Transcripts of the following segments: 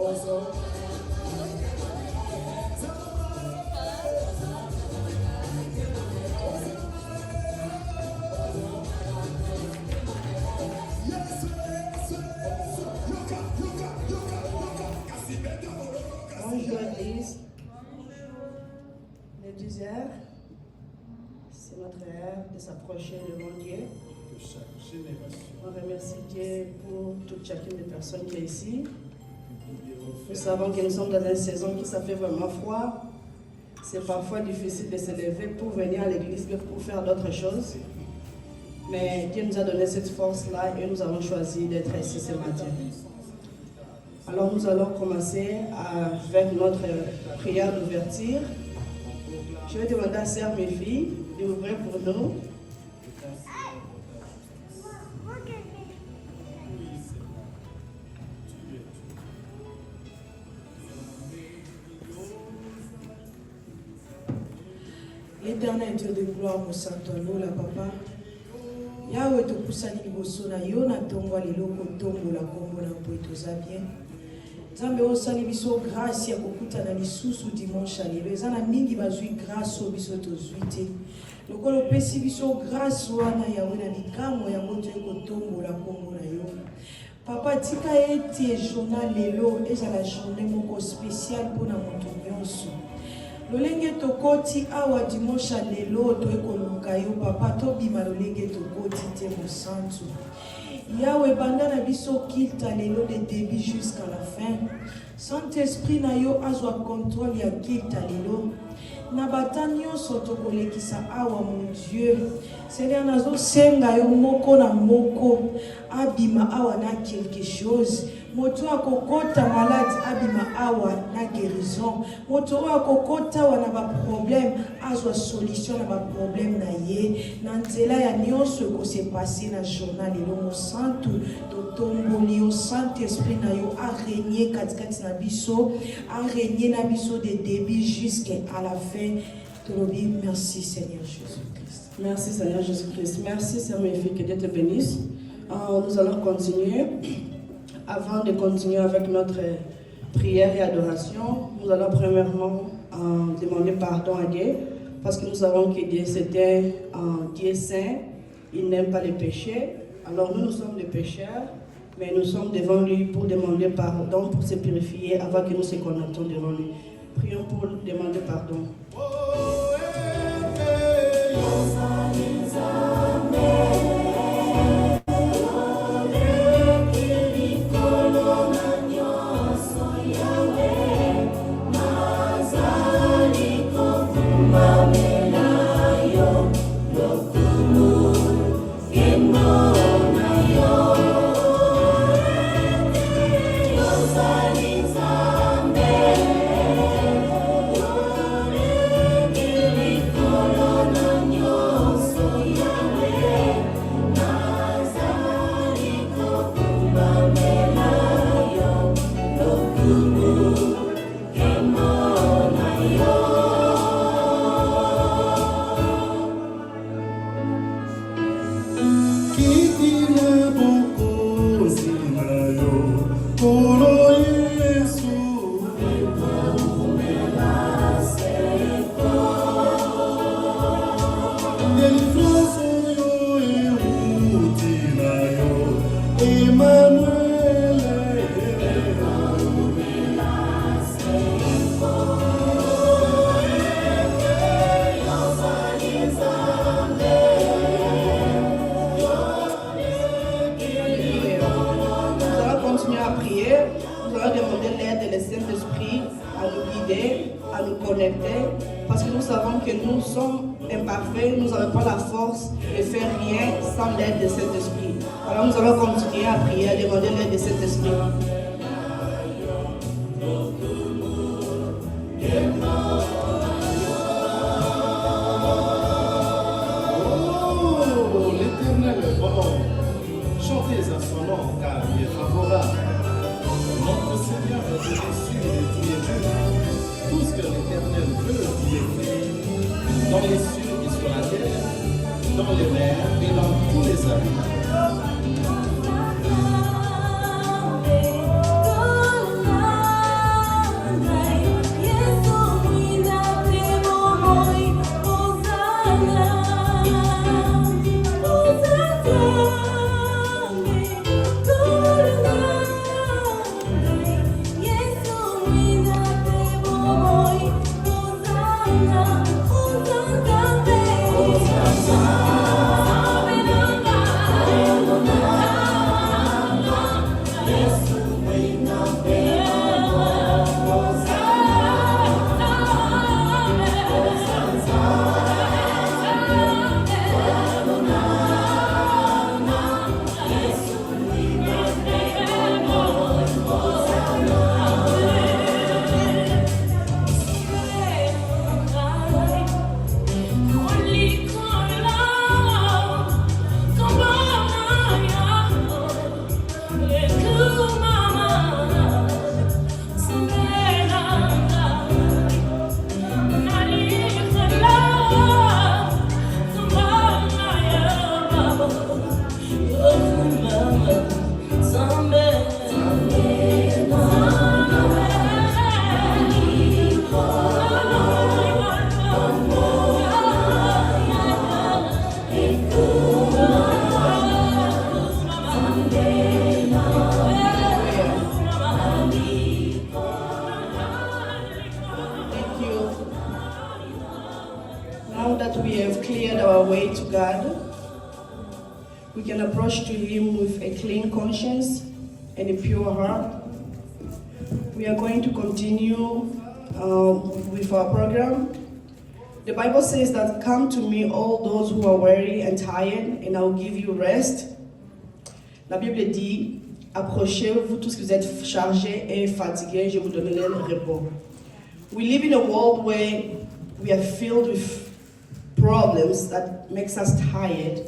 Bonjour Église. Le 10 heures, c'est notre heure de s'approcher devant Dieu. On remercie Dieu pour toute chacune des personnes qui est ici. Nous savons que nous sommes dans une saison qui ça fait vraiment froid. C'est parfois difficile de se lever pour venir à l'église, pour faire d'autres choses. Mais Dieu nous a donné cette force-là et nous avons choisi d'être ici ce matin. Alors nous allons commencer avec notre prière d'ouverture. Je vais demander à Sœur Méphie d'ouvrir pour nous. L'éternel Dieu de gloire, mon saint la papa. Yahweh te poussani liboso na yo na tongo lelo kotongo la kombo na po etoza bien. Nzambe osali biso grâce ya kokutana lisusu dimanche lelo. Eza na mingi bazwi grâce o biso tozwi te. Lokolo opesi biso grâce wana Yahweh na likambo yango to kotongo la kombo na yo. Papa tika ete journal lelo ezala journée moko spéciale mpona moto nyonso. Lolenge tokoti awa dimanche lelo to ekoluka yo papa tobima lolenge tokoti te mosantu. Yahweh banda na biso kilta lelo de début jusqu'à la fin. Saint-Esprit na yo azwa contrôle ya kilta lelo. Na bata nyonso tokolekisa awa mon Dieu. Seigneur nazo senga yo moko na moko abima awa na quelque chose. Moto akokota malade abima awa na guérison. Moto akokota wana ba problème azwa solution na ba problème na ye. Na nzela ya nyonso ko se passer na journal lelo mo santu to tomboli yo Saint-Esprit na yo a régner katikati na biso, a régner na biso de début jusqu'à la fin. Merci Seigneur Jésus-Christ. Merci Seigneur Jésus-Christ. Merci Sœur Méphie, que Dieu te bénisse. Nous allons continuer. Avant de continuer avec notre prière et adoration, nous allons premièrement demander pardon à Dieu, parce que nous savons que Dieu c'était un Dieu saint, il n'aime pas les péchés. Alors nous sommes des pécheurs, mais nous sommes devant lui pour demander pardon, pour se purifier avant que nous se connectons devant lui. Prions pour demander pardon. Parce que nous savons que nous sommes imparfaits, nous n'avons pas la force de faire rien sans l'aide de cet esprit. Alors nous allons continuer à prier, à demander l'aide de cet esprit. Oh, l'Éternel est bon. Chantez à son nom car il est favorable. Notre Seigneur est au-dessus de tous les dieux. Tout ce que l'Éternel veut, il est fait. Dans les cieux et sur la terre, dans les mers et dans tous les animaux. we have cleared our way to God, we can approach to Him with a clean conscience and a pure heart. We are going to continue with our program. The Bible says that, "Come to me all those who are weary and tired, and I will give you rest." La Bible dit, approchez-vous tous que vous êtes chargés et fatigués, je vous donnerai le repos. We live in a world where we are filled with problems that makes us tired.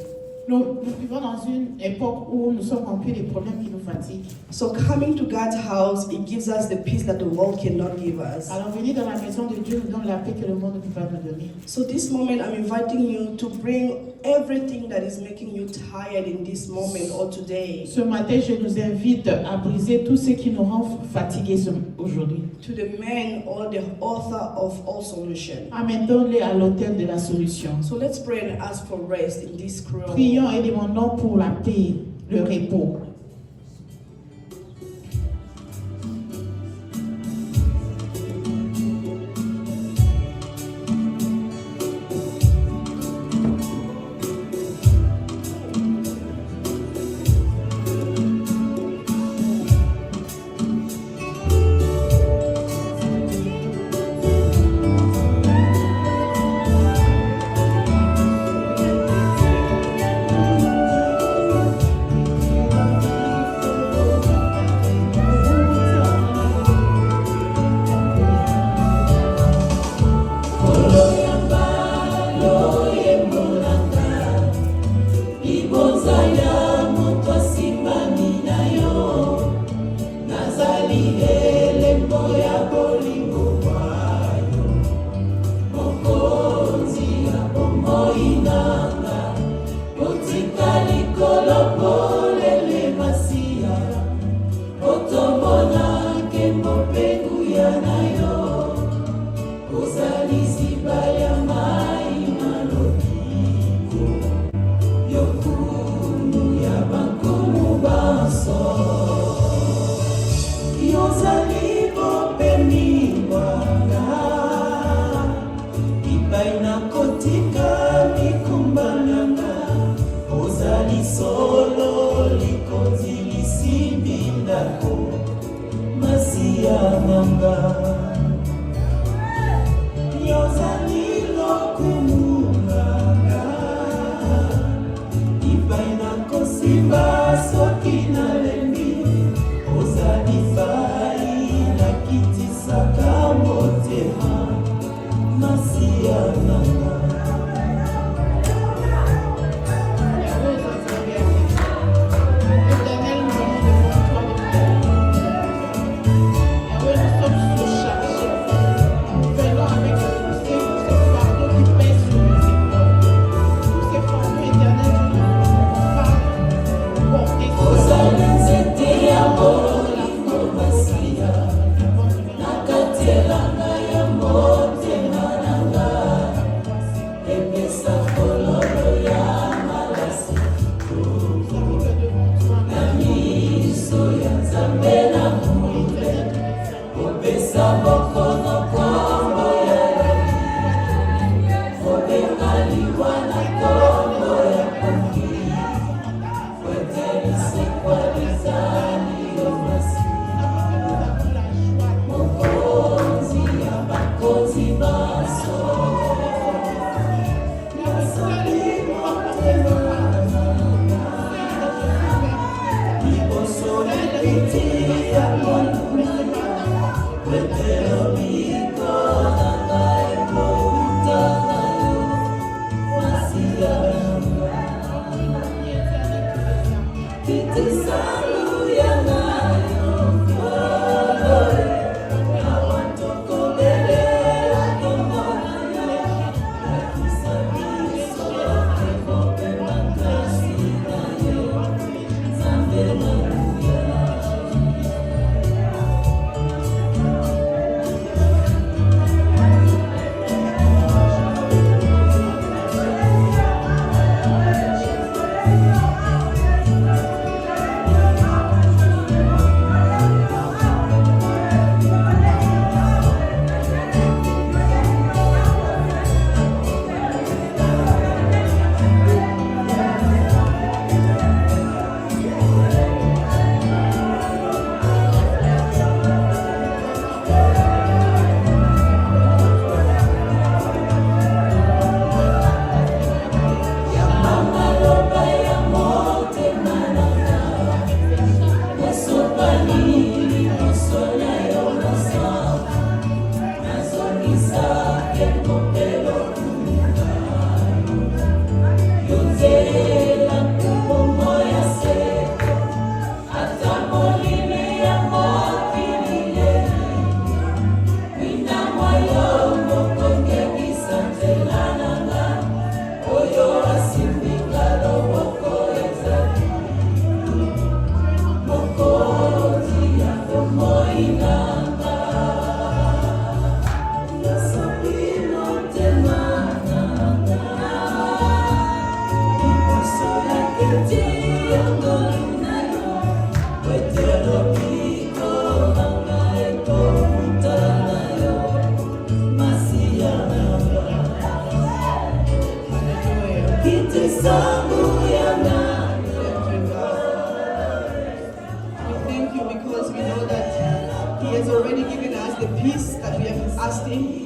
Nous vivons dans une époque où nous sommes remplis de problèmes qui nous fatiguent. So coming to God's house, it gives us the peace that the world cannot give us. Alors venir dans la maison de Dieu nous donne la paix que le monde ne peut pas nous donner. So this moment, I'm inviting you to bring everything that is making you tired in this moment or today. Ce matin, je nous invite à briser tout ce qui nous rend fatigués aujourd'hui. To the man or the author of all solution. Amène-les à l'autel de la solution. So let's pray and ask for rest in this cruel. Prions et demandons pour la paix, le repos.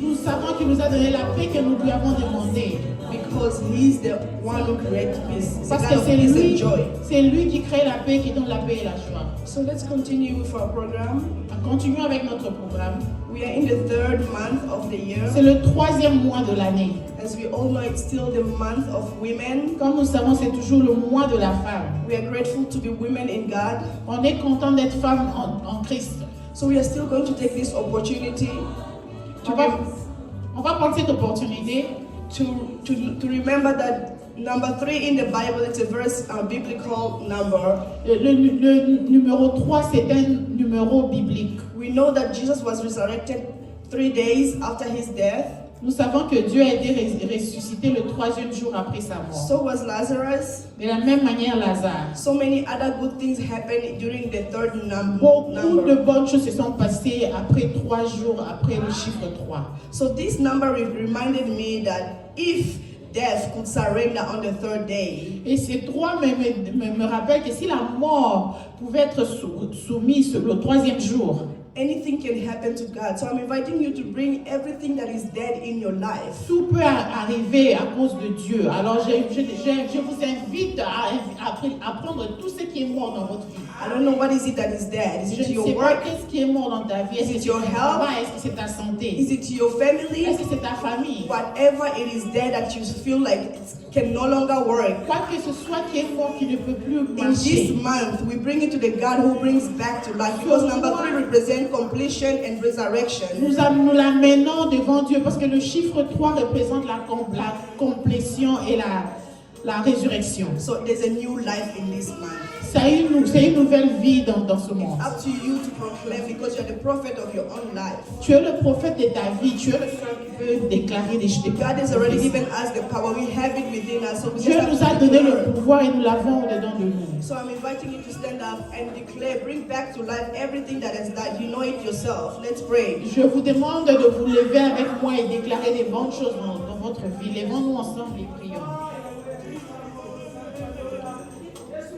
Nous savons qu'il nous a donné la paix que nous lui avons demandé. Because he's the one who creates peace. Parce que c'est lui qui crée la paix, qui donne la paix et la joie. So let's continue with our program. Continuons avec notre programme. We are in the 3rd month of the year. C'est le 3e mois de l'année. As we all know, it's still the month of women. Comme nous savons, c'est toujours le mois de la femme. We are grateful to be women in God. On est content d'être femme en Christ. So we are still going to take this opportunity. On va prendre cette opportunité to remember that number 3 in the Bible, it's a very biblical number. Le numéro 3, c'est un numéro biblique. We know that Jesus was resurrected 3 days after his death. Nous savons que Dieu a été ressuscité le 3e jour après sa mort. So was Lazarus. De la même manière, Lazare. So many other good things happened during the 3rd number. Beaucoup de bonnes choses se sont passées après 3 jours après le chiffre 3. So this number reminded me that if death could surrender on the 3rd day. Et ces 3 me rappellent que si la mort pouvait être soumise le 3e jour, anything can happen to God. So I'm inviting you to bring everything that is dead in your life. Tout peut arriver à cause de Dieu. Alors je vous invite à prendre tout ce qui est mort dans votre vie. I don't know what is it that is dead. Is it your work? Qu'est-ce qui est mort dans ta vie? Is it your health? Est-ce que c'est ta santé? Is it your family? Est-ce que c'est ta famille? Whatever it is dead that you feel like it can no longer work. Quoi que ce soit qui est mort, qui ne peut plus marcher. In this month, we bring it to the God who brings back to life. Because number 3 represents completion and resurrection. Nous l'amenons devant Dieu parce que le chiffre 3 représente la complétion et la résurrection. So there's a new life in this month. C'est une nouvelle vie dans ce monde. It's up to you to proclaim because you're the prophet of your own life. Tu es le prophète de ta vie. Tu es le seul qui peut déclarer des choses. God has already given us the power. We have it within us. So Dieu nous a donné le pouvoir et nous l'avons au-dedans de nous. So I'm inviting you to stand up and declare, bring back to life everything that has died. You know it yourself. Let's pray. Je vous demande de vous lever avec moi et déclarer des bonnes choses dans votre vie. Levons-nous ensemble et prions.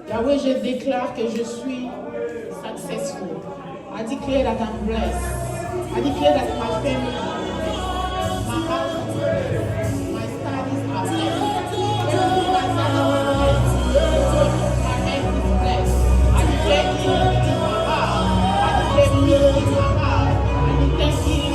Yahweh, je déclare que je suis successful. I declare that I'm blessed. I declare that my family is blessed. My house is blessed. My studies are blessed. Everything my son is blessed. My health is blessed. I declare healing in my heart. I declare peace in my heart. I declare healing in my heart.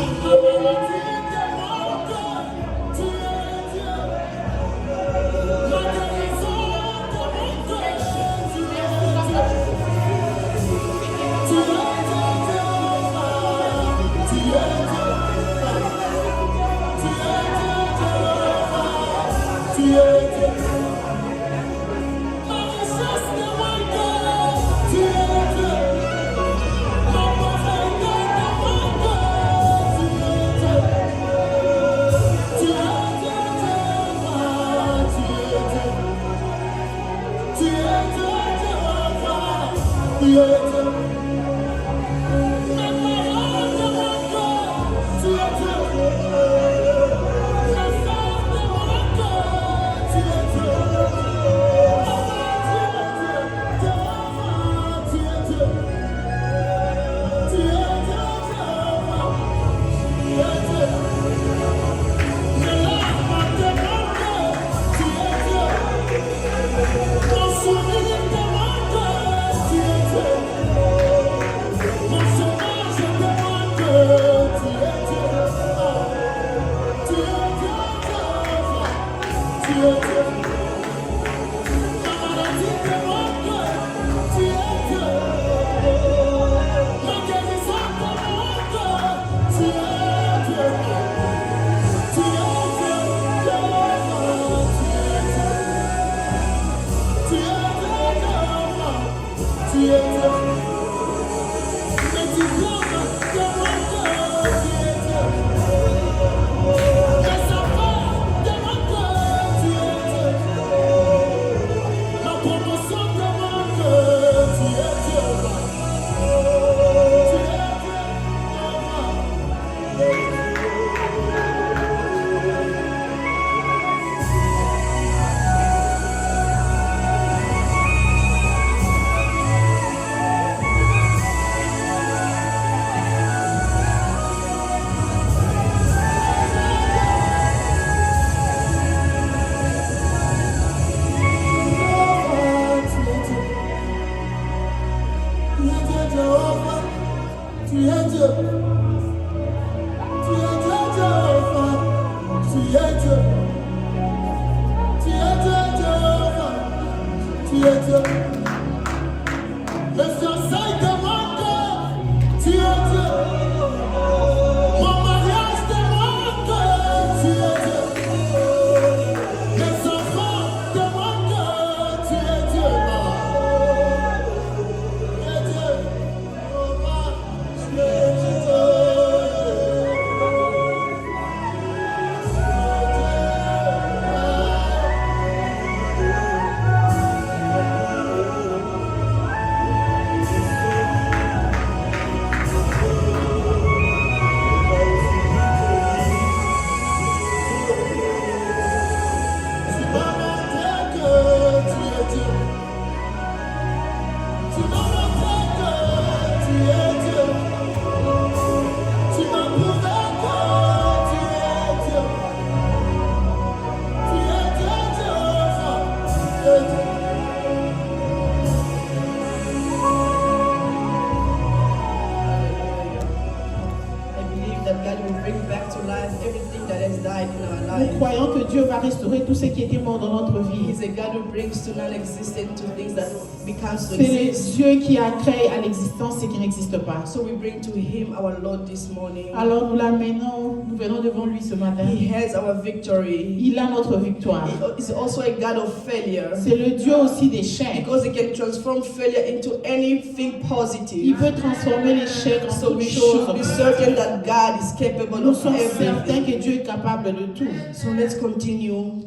Nous croyons que Dieu va restaurer tout ce qui était mort dans notre vie. He's a God who brings to non-existent to things that becomes to C'est le exist. Dieu qui a créé à l'existence ce qui n'existe pas. So we bring to Him our Lord this morning. Alors nous l'amenons, nous venons devant lui ce matin. He has our victory. Il a notre victoire. He is also a God of failure. C'est le Dieu aussi d'échec. Because He can transform failure into anything Il positive. peut transformer l'échec en So toute we chose. should be certain that God is capable Nous of sommes certains everything. que Dieu est capable de tout. So let's continue.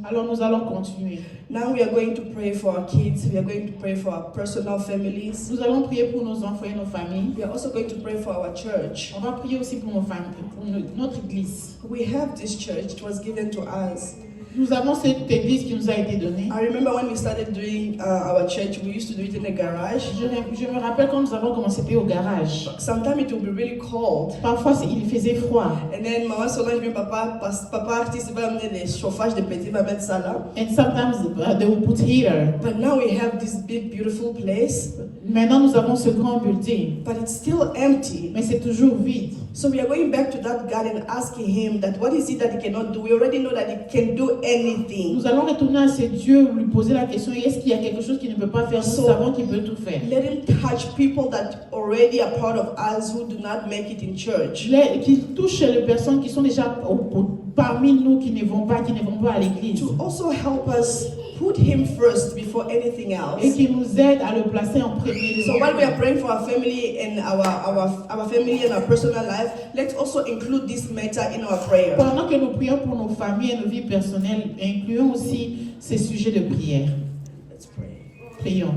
Alors nous allons continuer. Now we are going to pray for our kids. We are going to pray for our personal families. Nous allons prier pour nos enfants et nos familles. We are also going to pray for our church. On va prier aussi pour nos familles, pour notre église. We have this church. It was given to us. Nous avons cette église qui nous a été donnée. I remember when we started doing our church, we used to do it in a garage. Je me rappelle quand nous avons commencé, c'était au garage. Sometimes it would be really cold. Parfois, il faisait froid. And then maman Solange et papa artiste va amener les chauffages de petit, va mettre ça là. And sometimes they will put heater. But now we have this big beautiful place, Maintenant, nous avons ce grand building. but it's still empty. Mais c'est toujours vide. So we are going back to that God and asking Him that what is it that He cannot do? We already know that He can do anything. Nous allons retourner à ce Dieu, lui poser la question, est-ce qu'il y a quelque chose qu'il ne peut pas faire? Nous savons qu'il peut tout faire. Let Him touch people that already are part of us who do not make it in church. Qu'il touche les personnes qui sont déjà parmi nous, qui ne vont pas à l'église. To also help us put Him first before anything else. Et qui nous aide à le placer en premier. So while we are praying for our family and our family and our personal life, let's also include this matter in our prayer. Pendant que nous prions pour nos familles et nos vies personnelles, incluons aussi ces sujets de prière. Let's pray. Prions.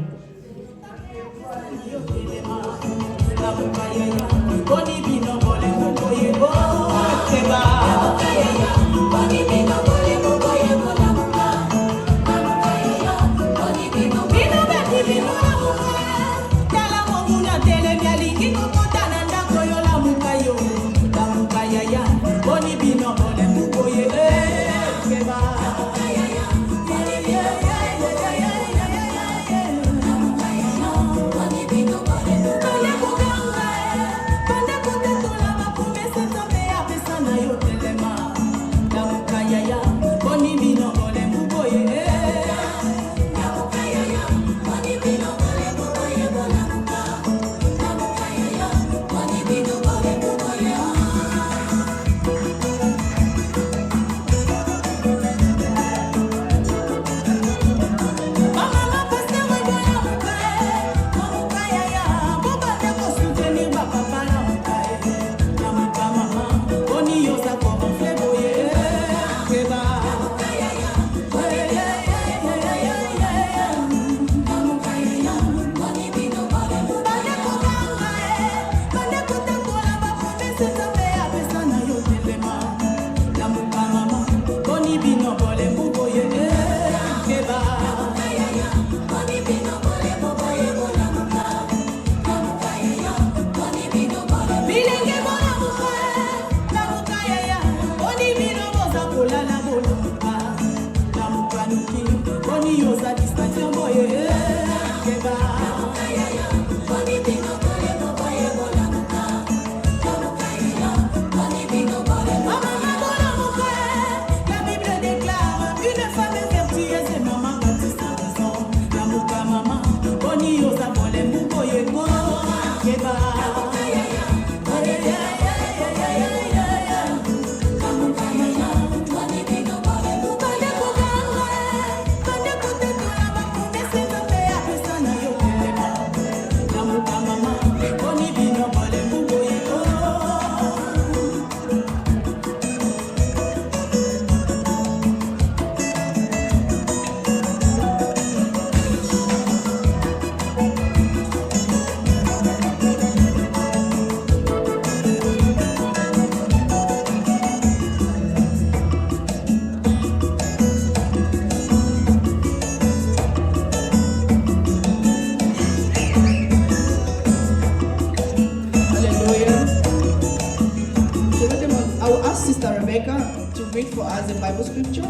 ask Sister Rebecca to read for us the Bible scripture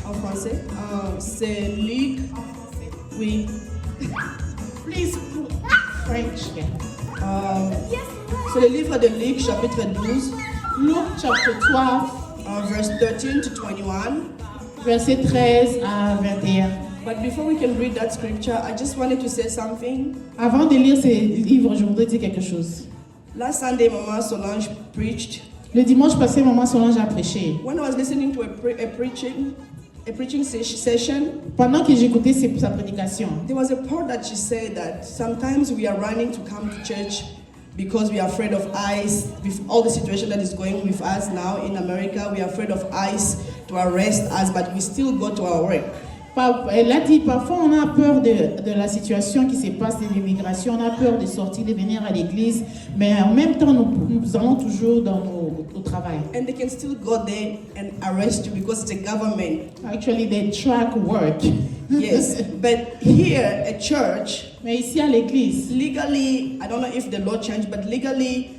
en français. C'est Luc. Oui. Please, French. C'est le livre de Luc, chapitre 12, Luke chapter 12, verse 13 to 21. verset 13 à 21. But before we can read that scripture, I just wanted to say something. Avant de lire ces livres, je voudrais dire quelque chose. Last Sunday, Mama Solange preached. Le dimanche passé, Maman Solange a prêché. When I was listening to a preaching session, Pendant que j'écoutais sa prédication, there was a part that she said that sometimes we are running to come to church because we are afraid of ICE. With all the situation that is going with us now in America, we are afraid of ICE to arrest us, but we still go to our work. Elle a dit, parfois on a peur de la situation qui se passe de l'immigration, on a peur de sortir, de venir à l'église, mais en même temps nous allons toujours au travail. And they can still go there and arrest you because it's a government. Actually, they track work. Yes, but here at church, Mais ici à l'église, legally, I don't know if the law changed, but legally,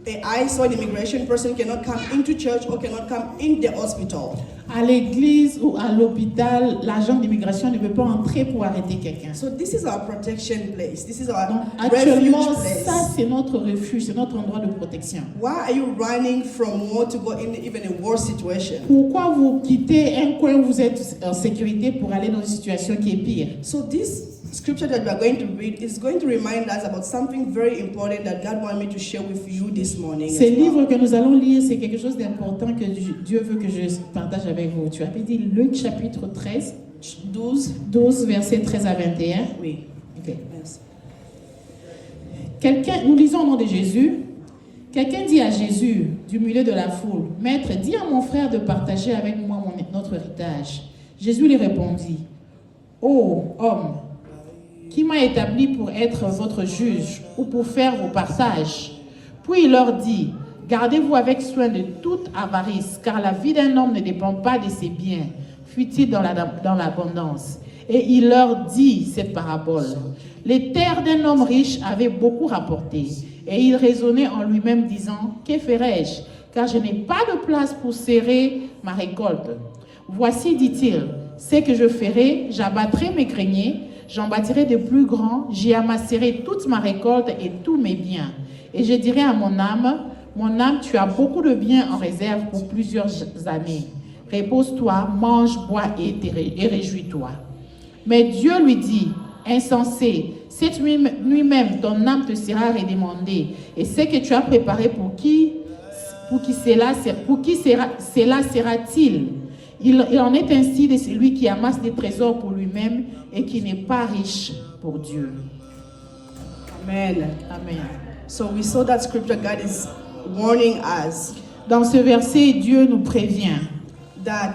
an ICE or an immigration person cannot come into church or cannot come in the hospital. à l'église ou à l'hôpital, l'agent d'immigration ne peut pas entrer pour arrêter quelqu'un. So this is our protection place. This is our Donc refuge actuellement, place. ça c'est notre refuge, c'est notre endroit de protection. Why are you running from war to go in even a war situation? Pourquoi vous quittez un coin où vous êtes en sécurité pour aller dans une situation qui est pire? So this scripture that we are going to read is going to remind us about something very important that God wanted me to share with you this morning. Ce as well. livre que nous allons lire, c'est quelque chose d'important que Dieu veut que je partage avec vous. Tu avais dit Luc chapitre 13, 12 versets 13 à 21. Oui. Ok. Yes. Nous lisons au nom de Jésus. Quelqu'un dit à Jésus, du milieu de la foule, « Maître, dis à mon frère de partager avec moi notre héritage. » Jésus lui répondit, « Ô homme, qui m'a établi pour être votre juge ou pour faire vos partages? » Puis il leur dit, « Gardez-vous avec soin de toute avarice, car la vie d'un homme ne dépend pas de ses biens, fut-il dans l'abondance. » Et il leur dit cette parabole. Les terres d'un homme riche avaient beaucoup rapporté, et il raisonnait en lui-même disant, « Que ferai-je, car je n'ai pas de place pour serrer ma récolte. Voici, dit-il, ce que je ferai, j'abattrai mes greniers, j'en bâtirai de plus grands, j'y amasserai toute ma récolte et tous mes biens. Et je dirai à mon âme, tu as beaucoup de biens en réserve pour plusieurs années. Repose-toi, mange, bois et réjouis-toi. » Mais Dieu lui dit, « Insensé, cette nuit-même ton âme te sera redemandée, et ce que tu as préparé pour qui cela sera-t-il? Il en est ainsi de celui qui amasse des trésors pour lui-même et qui n'est pas riche pour Dieu. » Amen. Amen. So we saw that scripture. God is warning us Dans ce verset, Dieu nous prévient that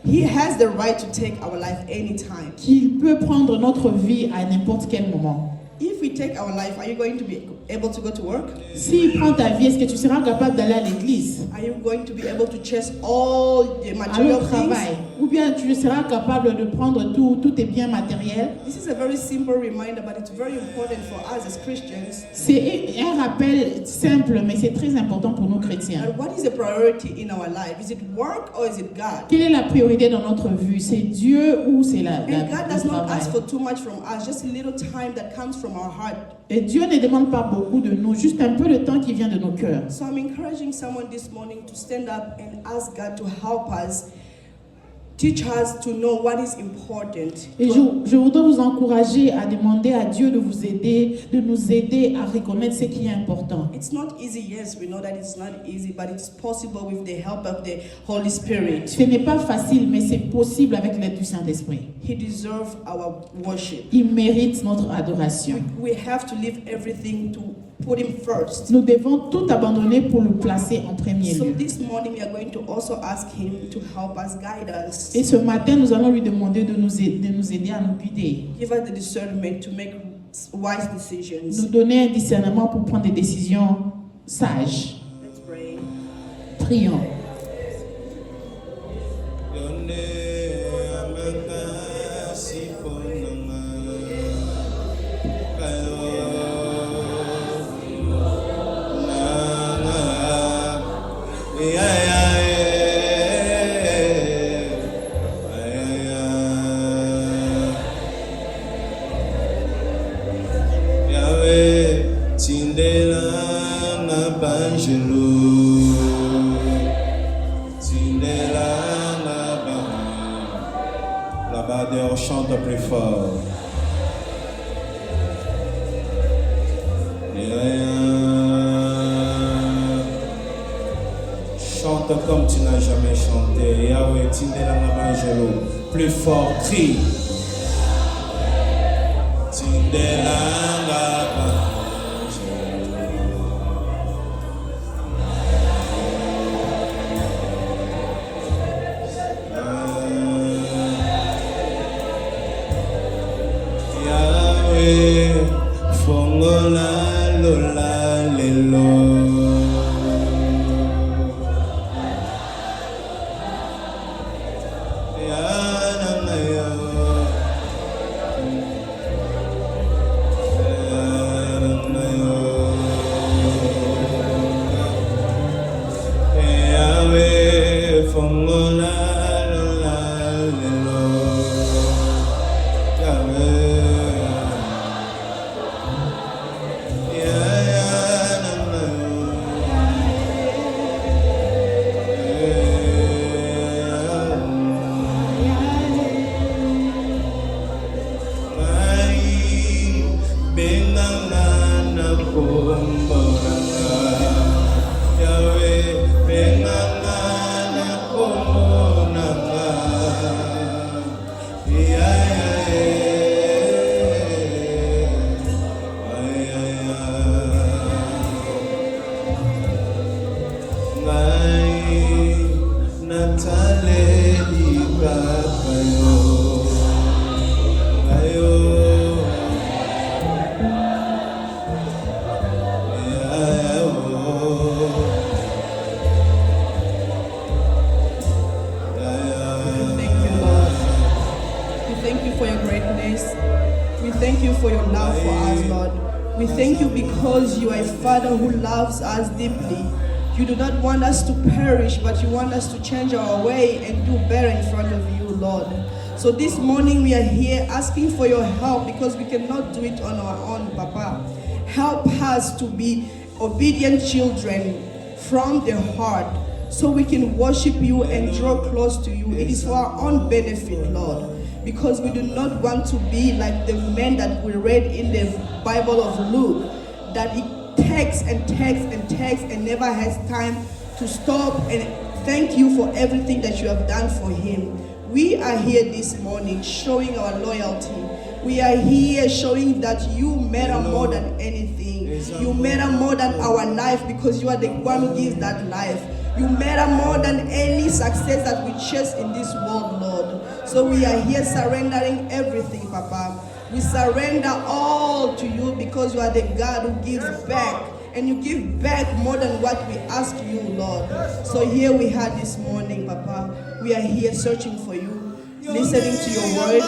He has the right to take our life anytime. qu'il peut prendre notre vie à n'importe quel moment. If we take our life, are you going to be able to go to work? S'il prend ta vie, est-ce que tu seras capable d'aller à l'église, Are you going to be able to chase all the à material au things? travail, ou bien tu seras capable de prendre tous tes biens matériels? This is a very simple reminder, but it's very important for us as Christians. C'est un rappel simple, mais c'est très important pour nous chrétiens. And what is the priority in our life? Is it work or is it God? Quelle est la priorité dans notre vie? C'est Dieu ou c'est And God le does not travail? ask for too much from us, just a little time that comes from our heart. Et Dieu ne demande pas beaucoup de nous, juste un peu de temps qui vient de nos cœurs. So I'm encouraging someone this morning to stand up and ask God to help us, teach us to know what is important. Et je voudrais vous encourager à demander à Dieu de vous aider, de nous aider à reconnaître ce qui est important. It's not easy, yes, we know that it's not easy, but it's possible with the help of the Holy Spirit. Ce n'est pas facile, mais c'est possible avec l'aide du Saint-Esprit. He deserves our worship. Il mérite notre adoration. We have to leave everything to put Him first. Nous devons tout abandonner pour le placer en premier So lieu. this morning we are going to also ask Him to help us, guide us. Et ce matin, nous allons lui demander de nous aider à nous guider, Give us the discernment to make wise nous decisions. donner un discernement pour prendre des décisions sages. Let's pray. Prions. Là-bas, chante plus fort. Chante comme tu n'as jamais chanté. Yahweh, Tindelanga Banjelo. Plus fort, crie. Tindelanga Fongola lola lelo. Yahweh fongola lola lelo. We thank you because you are a Father who loves us deeply. You do not want us to perish, but you want us to change our way and do better in front of you, Lord. So this morning we are here asking for your help because we cannot do it on our own, Papa. Help us to be obedient children from the heart so we can worship you and draw close to you. It is for our own benefit, Lord. Because we do not want to be like the man that we read in the Bible of Luke, that he takes and never has time to stop and thank you for everything that you have done for him. We are here this morning showing our loyalty. We are here showing that you matter more than anything. You matter more than our life because you are the one who gives that life. You matter more than any success that we chase in this world, Lord. So we are here surrendering everything, Papa. We surrender all to you because you are the God who gives back. And you give back more than what we ask you, Lord. So here we are this morning, Papa. We are here searching for you, listening to your word.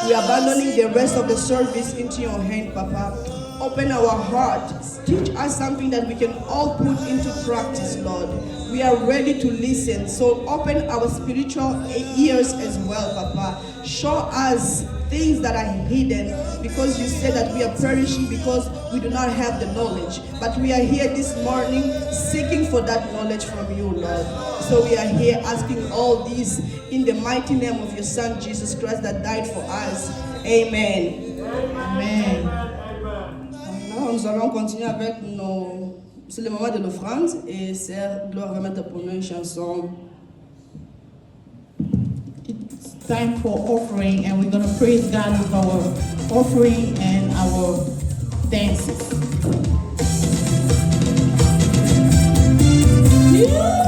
We are abandoning the rest of the service into your hand, Papa. Open our heart. Teach us something that we can all put into practice, Lord. We are ready to listen. So open our spiritual ears as well, Papa. Show us things that are hidden because you said that we are perishing because we do not have the knowledge. But we are here this morning seeking for that knowledge from you, Lord. So we are here asking all these in the mighty name of your Son, Jesus Christ, that died for us. Amen. Amen. Maintenant, nous allons continuer avec c'est le moment de l'offrande et Sœur Gloire va mettre pour nous une chanson. It's time for offering, and we're going to praise God with our offering and our dances. Hallelujah.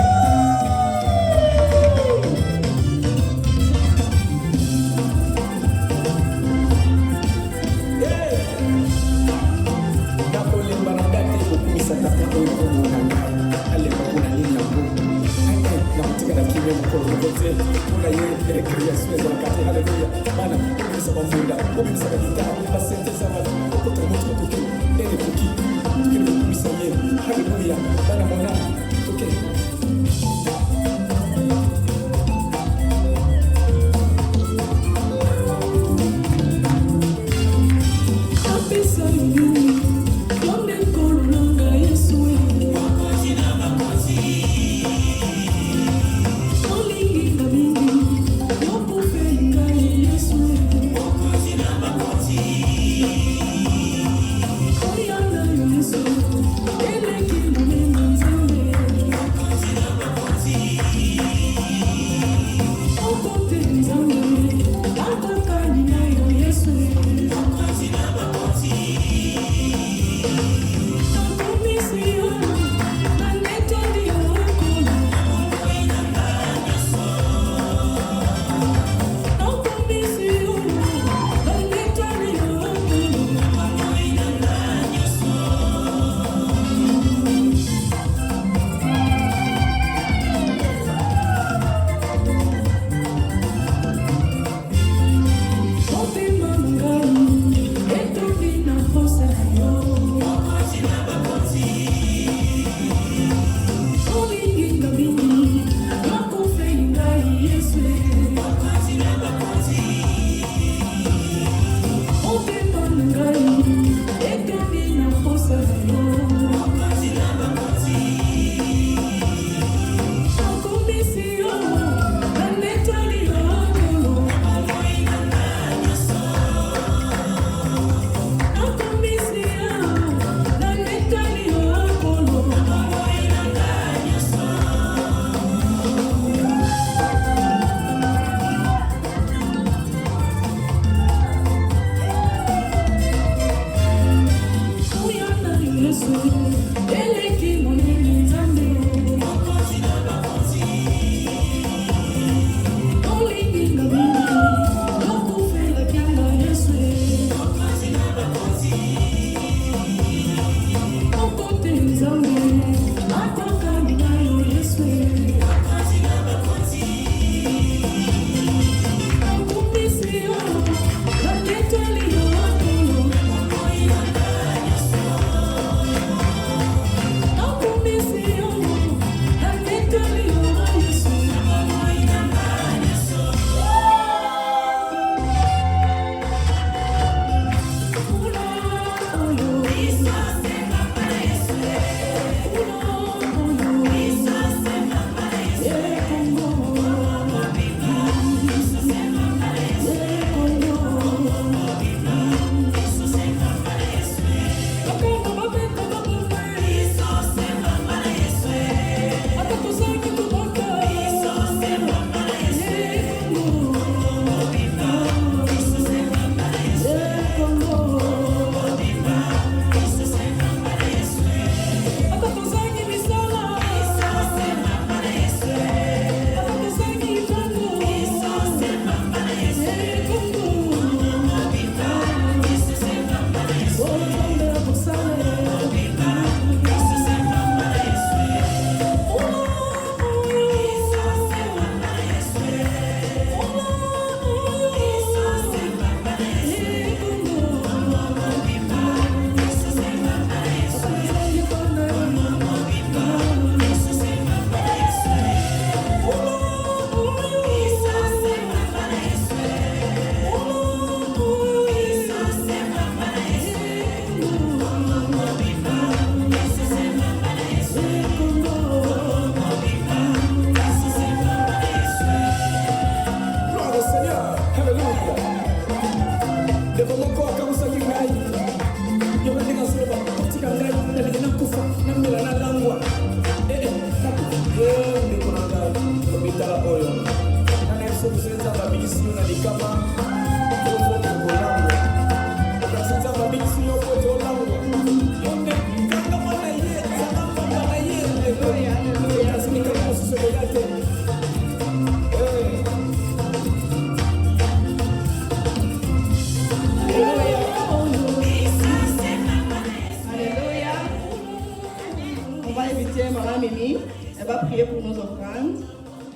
Elle va prier pour nos offrandes.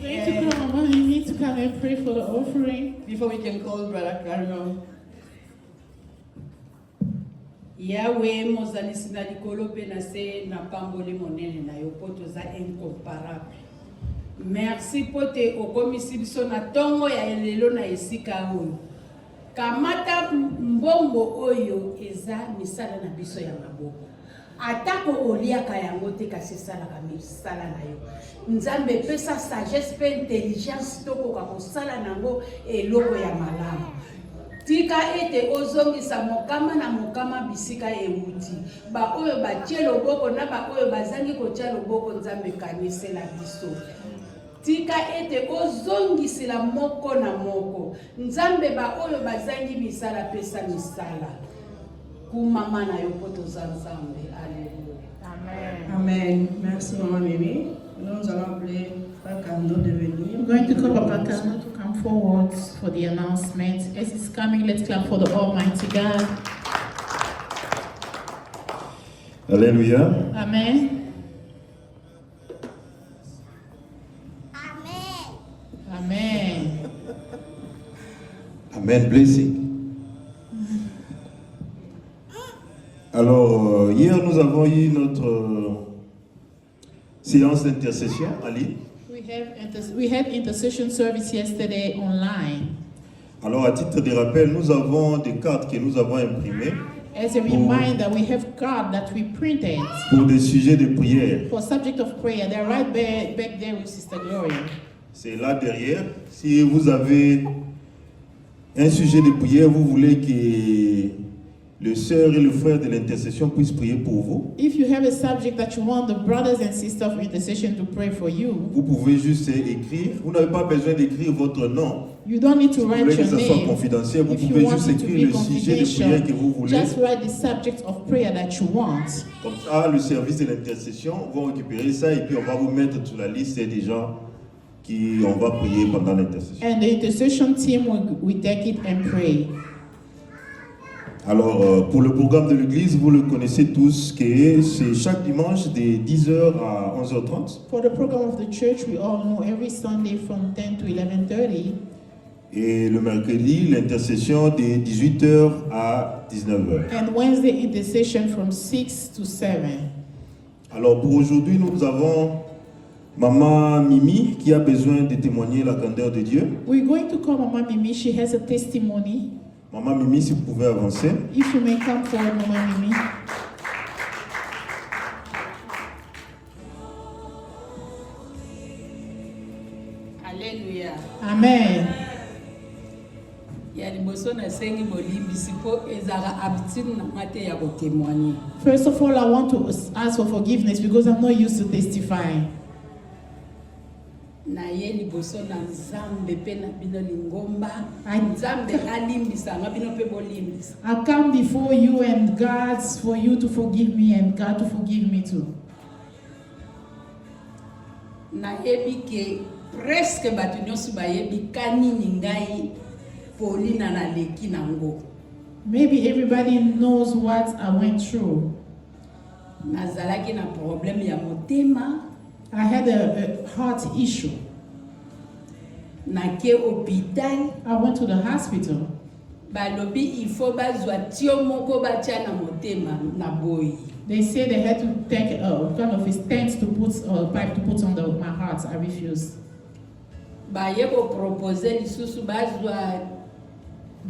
Going to come, Mama, you need to come and pray for the offering. Before we can call Brother Carlo. Yahweh mozalisi na likolo pe na se na pamboli monene na yo poto za incomparable. Merci pote okomisi biso na tongo ya elelo na esika oyo. Kamata mbongo oyo eza misala na biso ya maboko. Atako oliaka yango te kasi salaka misala na yo. Nzambe pesa sagesse pe intelligence tokoka kosala nango eloko ya malamu. Tika ete ozongisa mokama na mokama bisika euti. Ba oyo batie loboko na ba oyo bazangi kotia loboko Nzambe kanisela biso. Tika ete ozongisila moko na moko. Nzambe ba oyo bazangi misala pesa misala. Kumama na yo poto za Nzambe. Alléluia. Amen. Amen. Merci Maman Mimi. Nous allons appeler Papa Kando de venir. I'm going to call Papa Kano to come forward for the announcement. As he's coming, let's clap for the Almighty God. Alléluia. Amen. Amen. Amen. Blessing. Alors, hier, nous avons eu notre séance d'intercession en ligne. We had intercession service yesterday online. Alors, à titre de rappel, nous avons des cartes que nous avons imprimées As a reminder, we have cards that we printed pour des sujets de prière. for subject of prayer. They're right back there with Sister Gloria. C'est là derrière. Si vous avez un sujet de prière, vous voulez que le sœur et le frère de l'intercession puissent prier pour vous, If you have a subject that you want the brothers and sisters of intercession to pray for you, vous pouvez juste écrire. Vous n'avez pas besoin d'écrire votre nom. you don't need Si to vous write voulez que your ça soit name. confidentiel, vous If you pouvez want juste it to écrire be le sujet de prière que vous confidential, voulez. just write the subject of prayer that you want. Comme ça, le service de l'intercession va récupérer ça et puis on va vous mettre sur la liste des gens qui on va prier pendant l'intercession. And the intercession team will take it and pray. Alors, pour le programme de l'église, vous le connaissez tous, que c'est chaque dimanche de 10h à 11h30. For the program of the church, we all know every Sunday from 10 to 11:30. Et le mercredi, l'intercession de 18h à 19h. And Wednesday intercession from 6 to 7. Alors, pour aujourd'hui, nous avons Maman Mimi qui a besoin de témoigner la grandeur de Dieu. We're going to call Mama Mimi. She has a testimony. Maman Mimi, si vous pouvez avancer. If you may come forward, Mama Mimi. Alléluia. Amen. Ya liboso na sengi bolimbisi po ezara habitude na mate ya kotémoigner. First of all, I want to ask for forgiveness because I'm not used to testifying. Na ye liboso na Nzambe pe na bino lingomba. Ai. Nzambe alimbisa nga bino pe bolimbisa. I come before you and God for you to forgive me and God to forgive me too. Na yebi ke presque bato nyonso bayebi kanini ngai Paulina na leki nango. Maybe everybody knows what I went through. Nazalaki na problème ya motema. I had a heart issue. Nake hôpital. I went to the hospital. Balobi il faut bazwa tio moko batia na motema na boyi. They say they had to take a kind of a stent to put a pipe to put on my heart. I refused. Baye ko proposer lisusu bazwa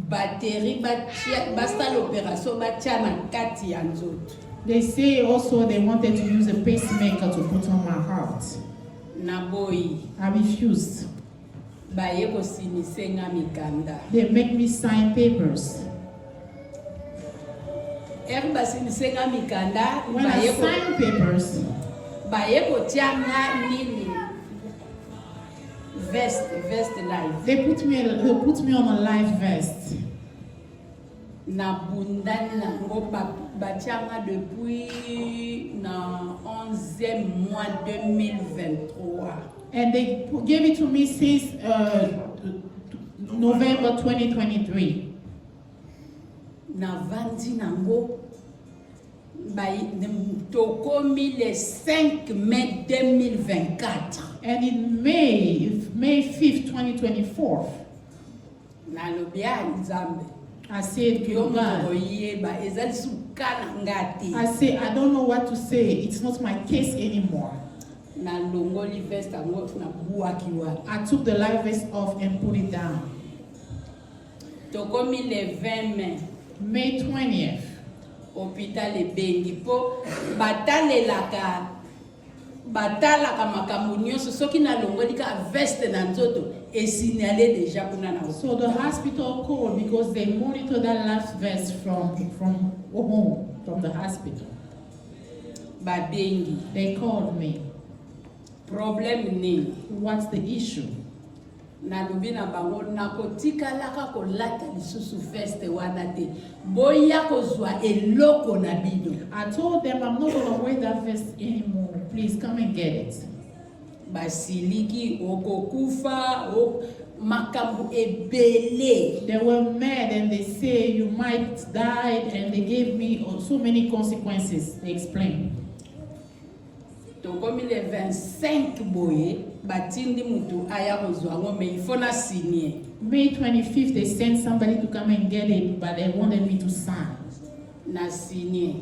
batterie batia basta l'opération batia na kati ya nzoto. They say also they wanted to use a pacemaker to put on my heart. Na boyi. I refused. Baye ko sinise nga mikanda. They make me sign papers. Erba sinise nga mikanda When I sign papers, baye ko tia nga nini veste live. They put me on a life vest. Na bundani nango batianga depuis na 11e mois 2023. And they gave it to me since November 2023. Na vandi nango tokomi le 5 mai 2024. And in May 5th, 2024, Na lobia nzambe. I said, Yo God, moyeba ezali sukana ngati. I say, I don't know what to say. It's not my case anymore. Na longoli veste ngo na buaki wa. I took the life vest off and put it down. Tokomi le 20 mai. May 20th, Hôpital ebengi po batalaka makambo nyonso soki nalongoli ka veste na nzoto esignale déjà kuna na. so the hospital called because they monitor that life vest from home, from the hospital. Babengi They called me. problem nini What's the issue? nalobi na bango nakotikalaka kolata lisusu veste wana te boya kozwa eloko na bino. I told them I'm not going to wear that vest anymore. Please come and get it. Basiliki okokufa makambo ebele. They were mad and they say you might die, and they gave me so many consequences. They explained. Tokomi le 25 boye batindi mutu aya kozwa ngo me ifo na signer. May 25th, they sent somebody to come and get it, but they wanted me to sign. Na signer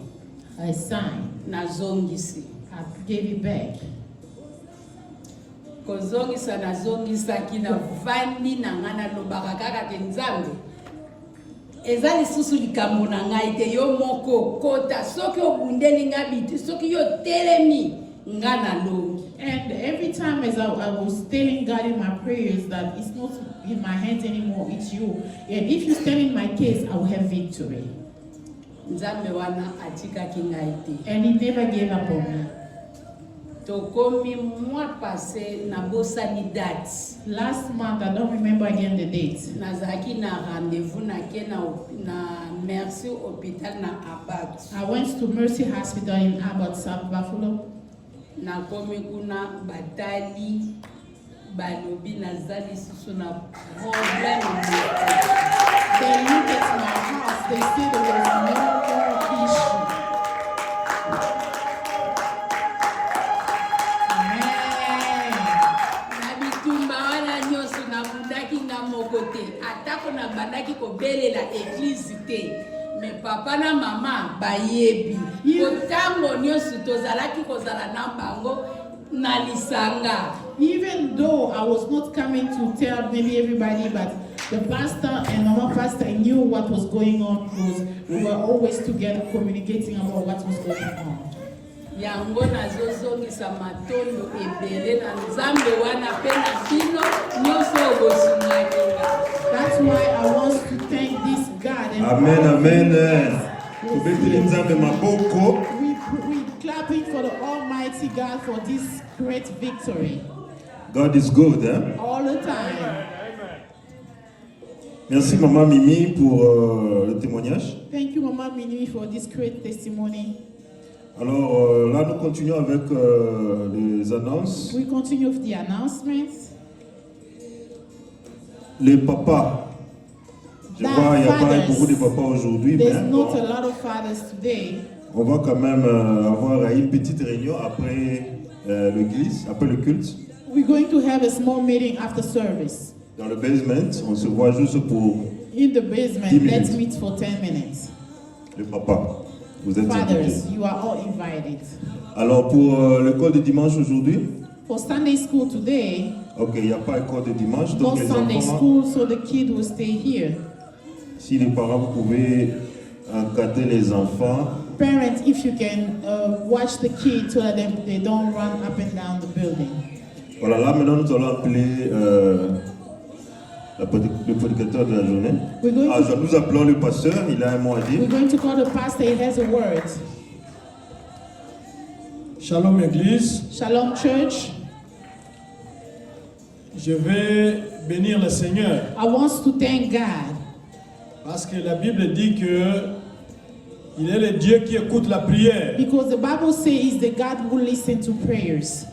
I signed. na zongisi. I gave it back. Kozongisa na zongisaki na vandi na ngana lobaka kaka te nzambe. Eza lisusu likambo na ngai te yo moko kota soki obundeli ngabiti soki yo telemi ngana longi. And every time as I was telling God in my prayers that it's not in my hands anymore, it's you. And if you stand in my case, I will have victory. Nzambe wana atikaki ngai te. And he never gave up on me. Tokomi mois passé na bosani date. Last month, I don't remember again the date. Nazaki na rendez-vous na ke na Merci hôpital na Abat. I went to Mercy Hospital in Abbott, South Buffalo. Na komi kuna batali balobi nazali susu na problème. They looked at my house, they said there was no more issue. Atako na bandaki kobelela église te mais papa na mama bayebi kotango nyonso tozalaki kozala na bango na lisanga. Even though I was not coming to tell maybe everybody, but the pastor and our pastor knew what was going on because we were always together communicating about what was going on. Yango nazozongisa matondo ebele na nzambe wana pe na bino nyonso obosunganinga. That's why I want to thank this God. And Amen, amen. We're clapping for the Almighty God for this great victory. God is good, hein? All the time. Merci Maman Mimi pour le témoignage. Thank you, Mama Mimi, for this great testimony. Alors là, nous continuons avec les annonces. We continue with the announcements. Les papas. Je vois, il n'y a pas beaucoup de papas aujourd'hui, mais There's not a lot of fathers today. on va quand même avoir une petite réunion après l'église, après le culte. We're going to have a small meeting after service. Dans le basement, on se voit juste pour In the basement, 10 minutes. let's meet for 10 minutes. les papas. Vous êtes Fathers, invités. you are all invited. Alors pour l'école de dimanche aujourd'hui, For Sunday school today, ok, il n'y a pas école de dimanche, no donc les Sunday enfants, school, so the kid will stay here. si les parents vous pouvez encadrer les enfants, Parents, if you can watch the kids so that they don't run up and down the building. voilà, là maintenant nous allons appeler le prédicateur de la journée. We're going to- Nous appelons le pasteur, il a un mot à dire. We're going to call the pastor, he has a word. Shalom Église, Shalom Church. Je vais bénir le Seigneur. I want to thank God. Parce que la Bible dit que il est le Dieu qui écoute la prière. Because the Bible says he's the God who listens to prayers.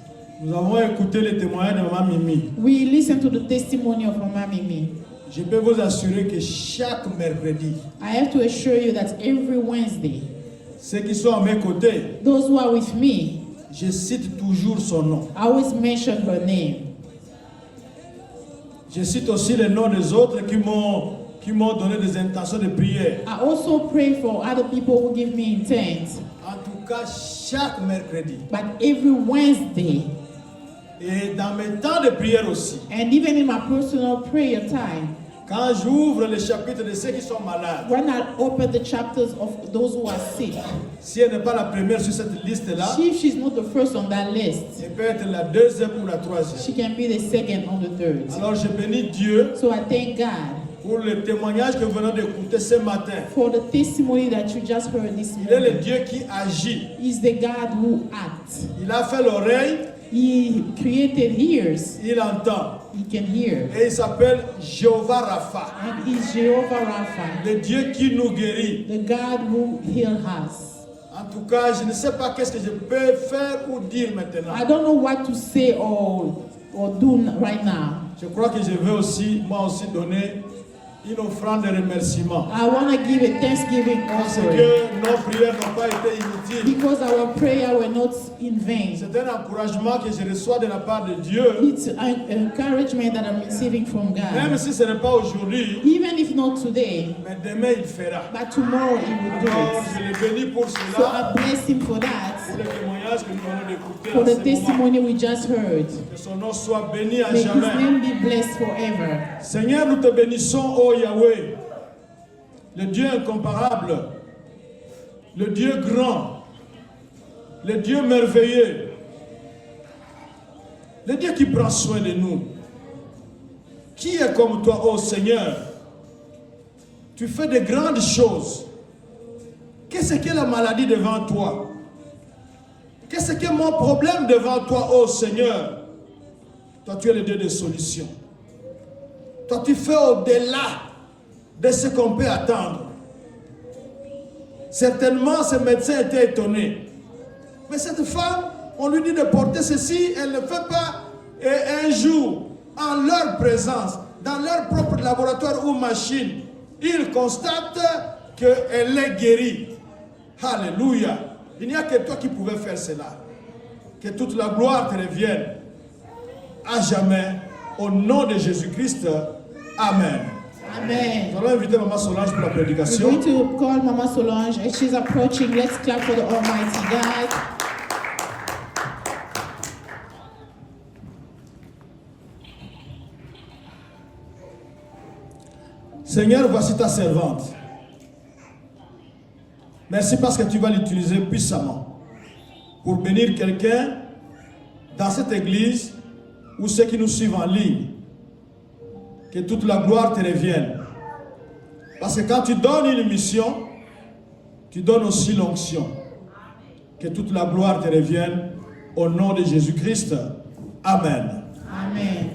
Nous avons écouté les témoignages de Maman Mimi. We listen to the testimony of Mama Mimi. Je peux vous assurer que chaque mercredi, I have to assure you that every Wednesday, ceux qui sont à mes côtés, those who are with me, je cite toujours son nom. I always mention her name. Je cite aussi les noms des autres qui m'ont donné des intentions de prière. I also pray for other people who give me intent. En tout cas, chaque mercredi. But every Wednesday, Et dans mes temps de prière aussi. and even in my personal prayer time, Quand j'ouvre le chapitre de ceux qui sont malades, when I open the chapters of those who are sick, si elle n'est pas la première sur cette liste-là, if she's not the first on that list, elle peut être la deuxième ou la troisième. she can be the second or the third. Alors je bénis Dieu So I thank God pour le témoignage que nous venons d'écouter ce matin. for the testimony that you just heard this Il est le morning. Dieu qui agit. He's the God who acts. Il a fait l'oreille, He created ears. il entend. He can hear. Et il s'appelle Jéhovah Rapha, And he's Jehovah Rapha, le Dieu qui nous guérit. the God who heals us. En tout cas, je ne sais pas qu'est-ce que je peux faire ou dire maintenant. I don't know what to say or do right now. Je crois que je vais aussi, moi aussi, donner une offrande de remerciement. I want to give a Thanksgiving Parce offering que nos prières n'ont pas été inutiles. because our prayer were not in vain. C'est un encouragement que je reçois de la part de Dieu. It's an encouragement that I'm receiving from Même God. si ce n'est pas aujourd'hui, Even if not today, mais demain il fera. but tomorrow He will do Alors it. je le bénis pour So cela, I bless Him for pour that, le témoignage que nous venons d'écouter for en the ce moment. testimony we just heard. Que son nom soit béni à May His jamais. name be blessed forever. Seigneur, nous te bénissons, ô Yahweh, le Dieu incomparable, le Dieu grand, le Dieu merveilleux, le Dieu qui prend soin de nous. Qui est comme toi, ô Seigneur? Tu fais de grandes choses. Qu'est-ce que la maladie devant toi? Qu'est-ce que mon problème devant toi, ô Seigneur? Toi, tu es le Dieu des solutions. Toi, tu fais au-delà de ce qu'on peut attendre. Certainement, ce médecin était étonné. Mais cette femme, on lui dit de porter ceci, elle ne le fait pas. Et un jour, en leur présence, dans leur propre laboratoire ou machine, ils constatent qu'elle est guérie. Alléluia. Il n'y a que toi qui pouvais faire cela. Que toute la gloire te revienne à jamais. Au nom de Jésus-Christ. Amen. Amen. Nous allons inviter Maman Solange pour la We're prédication. going to call Mama Solange as she's approaching. Let's clap for the Almighty God. Seigneur, voici ta servante. Merci parce que tu vas l'utiliser puissamment pour bénir quelqu'un dans cette église ou ceux qui nous suivent en ligne. Que toute la gloire te revienne. Parce que quand tu donnes une mission, tu donnes aussi l'onction. Que toute la gloire te revienne au nom de Jésus-Christ. Amen. Amen.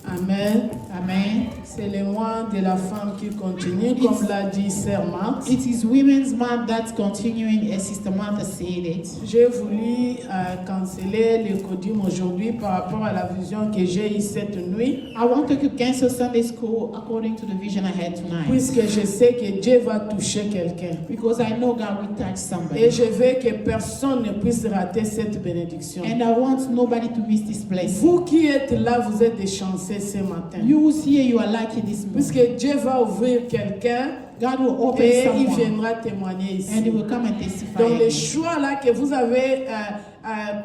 Amen. Amen. C'est le mois de la femme qui continue, comme l'a dit Sœur Marthe. It is Women's Month that's continuing, as Sister Martha said it. J'ai voulu canceller le codium aujourd'hui par rapport à la vision que j'ai eue cette nuit, I wanted to cancel Sunday school according to the vision I had tonight. puisque je sais que Dieu va toucher quelqu'un. Because I know God will touch Et somebody. je veux que personne ne puisse rater cette bénédiction. And I want nobody to miss this blessing. Vous qui êtes là, vous êtes des chanceux ce matin. You who's here, you are lucky this morning. Puisque Dieu va ouvrir quelqu'un God will open et il someone viendra témoigner ici. and he will come and testify. Donc le again. choix là que vous avez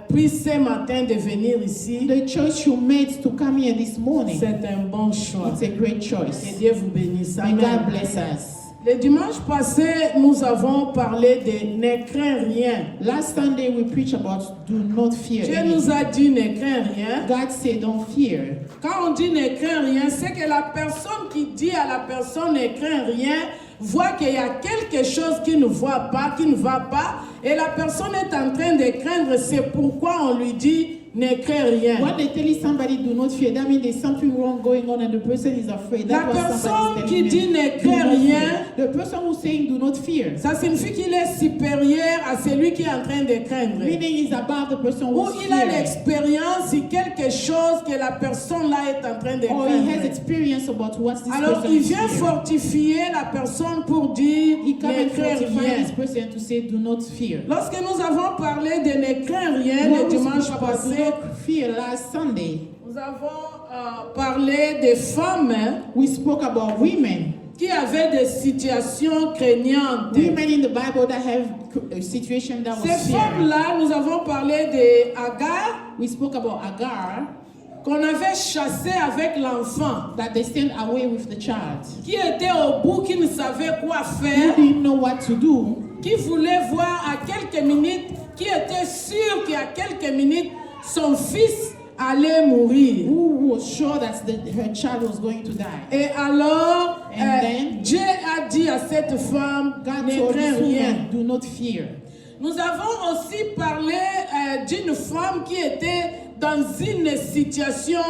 pris ce matin de venir ici, The choice you made to come here this morning, c'est un bon choix. it's a great Que choice. Dieu vous bénisse. May God Amen. bless us. Le dimanche passé, nous avons parlé de ne crains rien. Last Sunday we preached about do not fear Dieu nous anything. a dit ne crains rien. God said don't fear. Quand on dit ne crains rien, c'est que la personne qui dit à la personne ne crains rien voit qu'il y a quelque chose qui ne voit pas, qui ne va pas, et la personne est en train de craindre. C'est pourquoi on lui dit ne crains rien. When they tell you somebody do not fear, that means there's something wrong going on and the person is afraid. La That's what personne somebody's qui dit telling me. ne Do crains not rien, fear. The person who's saying do not fear, ça signifie qu'il est supérieur à celui qui est en train de craindre. meaning he's above the person Ou who's il a fearing. l'expérience sur quelque chose que la personne là est en train de Or he has craindre. experience about what this Alors person il is vient fearing. fortifier la personne pour dire He come ne and crains fortify rien. this person to say do not fear. Lorsque nous avons parlé de ne crains rien When le we dimanche spoke about do passé, not fear last Sunday, nous avons parlé des femmes we spoke about women. qui avaient des situations craignantes. Women in the Bible that have a situation that was Ces fearing. femmes-là, nous avons parlé d'Agar, We spoke about Agar, qu'on avait chassé avec l'enfant, that they sent away with the child. qui était au bout, qui ne savait quoi Who faire, didn't know what to do, qui voulait voir à quelques minutes, qui était sûr qu'à quelques minutes, son fils allait mourir. who was sure that her child was going to die. Et alors, And then, Dieu a dit à cette femme, God ne told crains this rien. woman, do not fear. Nous avons aussi parlé d'une femme qui était dans une situation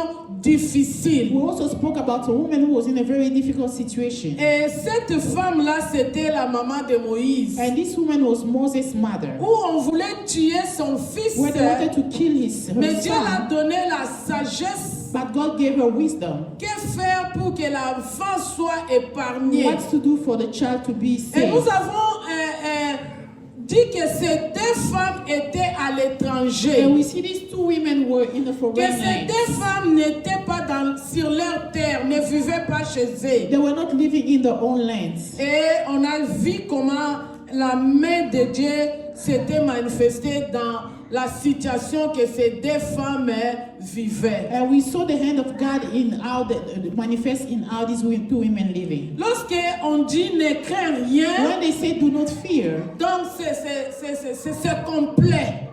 difficile. We also spoke about a woman who was in a very difficult situation. Et cette femme-là, c'était la maman de Moïse. And this woman was Moses' mother. Où on voulait tuer son fils, Where they wanted to kill her mais Dieu l'a son, donné la sagesse. but God gave her wisdom. Que faire pour que l'enfant soit épargné? What to do for the child to be Et saved. nous avons dit que ces deux femmes étaient à l'étranger. And we see these two women were in the Que foreign ces land. deux femmes n'étaient pas sur leur terre, ne vivaient pas chez eux. They were not living in their own lands. Et on a vu comment la main de Dieu s'était manifestée dans la situation que ces deux femmes vivaient. And we saw the hand of God in how manifest in how these two women living. Lorsque on dit ne crains rien, When they say do not fear, donc c'est complet.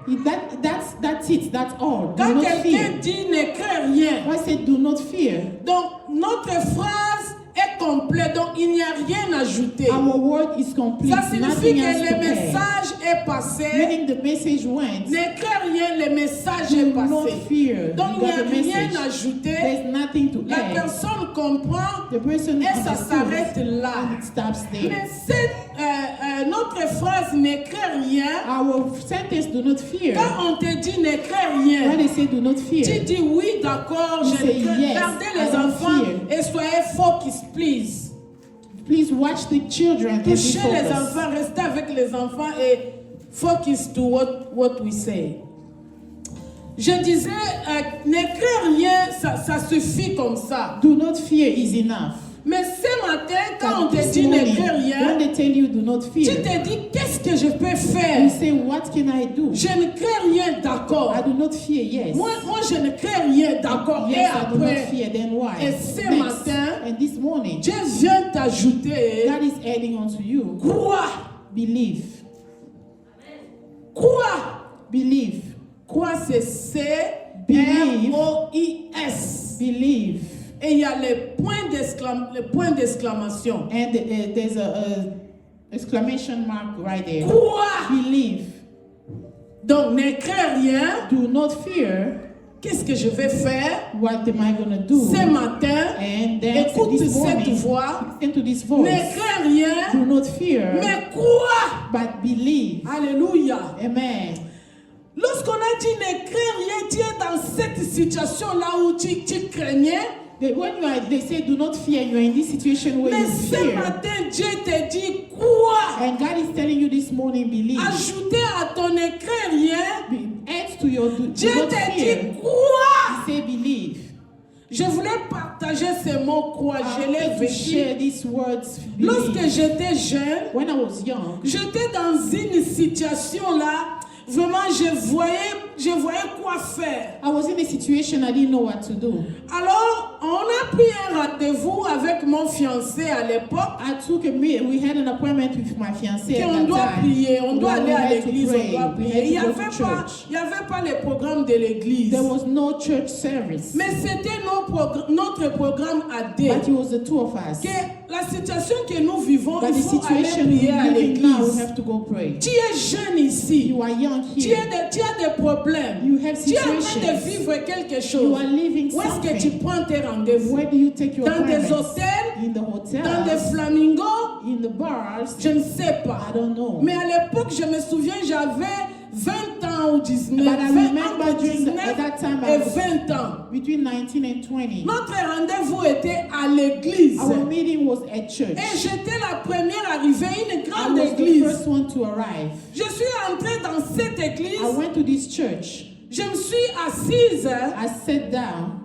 that's it, that's all. Do Quand not quelqu'un fear. dit ne crains rien, I said do not fear. donc notre phrase est complète, donc il n'y a rien à ajouter. Our word is complete. Ça signifie Nothing que else le to add. message est passé. Meaning the message went. Ne crains rien, le message est Do not passé. fear. Donc You il n'y got a the rien message. à ajouter. There's nothing to La add. personne comprend The person et ça s'arrête understands là. and it stops there. Mais notre phrase ne crains rien. Our sentence do not fear. Quand on te dit ne crains When rien, they say do not tu fear, dis oui, d'accord, You je say ne crains. yes, Gardez I les don't enfants fear. et soyez focus, please. please watch the children and be Touchez les focused. enfants, restez avec les enfants et focus to what we say. Je disais, ne crains rien, ça suffit comme ça. Do not fear is enough. Mais ce matin, quand on But te this dit ne morning, crains when rien, they tell you do not tu fear, te dis, qu'est-ce que je peux you faire? say, what can I do? Je ne crains rien, d'accord. I do not fear, yes. Moi, je ne crains rien, d'accord. Et Yes, I do not après, fear, then why? et ce Next. matin, And this morning, Dieu vient t'ajouter, God is adding on to you, crois, believe. crois. Believe. Crois, c'est Believe. C-R-O-I-S. Believe. Et il y a les points d'exclamation. And there's a exclamation mark right there. Crois. Believe. Donc, ne crains rien. Do not fear. Qu'est-ce que je vais faire What am I going to do? ce matin? And then Écoute this cette morning, voix. listen to this Ne voice. crains rien, Do not fear, mais crois. but believe. Alléluia. Amen. Lorsqu'on a dit ne crains rien, tu es dans cette situation-là où tu craignais. When they say do not fear, you are in this situation where Mais you ce fear. matin, Dieu te dit crois. And God is telling you this morning, believe. Ajoutez à ton ne crains rien. Add to your do Dieu not te fear. dit crois. Say believe. Je voulais partager ces mots crois. Je I l'ai want to vécu. share these words. Lorsque Believe. j'étais jeune, When I was young, j'étais dans une situation là. Vraiment, je voyais quoi faire. I was in a situation I didn't know what to do. Alors, on a pris un rendez-vous avec mon fiancé à l'époque. We had an appointment with my fiancé. at On that doit time. prier, on doit When aller we à had to l'église, pray, on doit we prier. had Il n'y to go to avait, church. pas les programmes de l'église. There was no church service, Mais c'était notre programme à deux. but it was the two of us. Que la situation que nous vivons, But il the faut aller situation prier à we're living now, we l'église. have to go pray. Tu es jeune ici. You are young Tu here. as des problèmes. You have Tu es en train de situations. vivre quelque You chose. are living Où est-ce que tu something. prends tes rendez-vous? Where do you take your Dans des appointments? hôtels? In the Dans des hotels, flamingos? in the bars. Je ne sais pas. I don't know. Mais à l'époque, je me souviens, j'avais 20 ans ou 19. But I 20 remember entre during 19 at that time et I was 20 ans. between 19 and 20. Notre rendez-vous était à l'église. Our meeting was at church. Et j'étais la première arrivée, une I grande was the église. first one to arrive. Je suis entrée dans cette église. I went to this church. Je me suis assise. I sat down.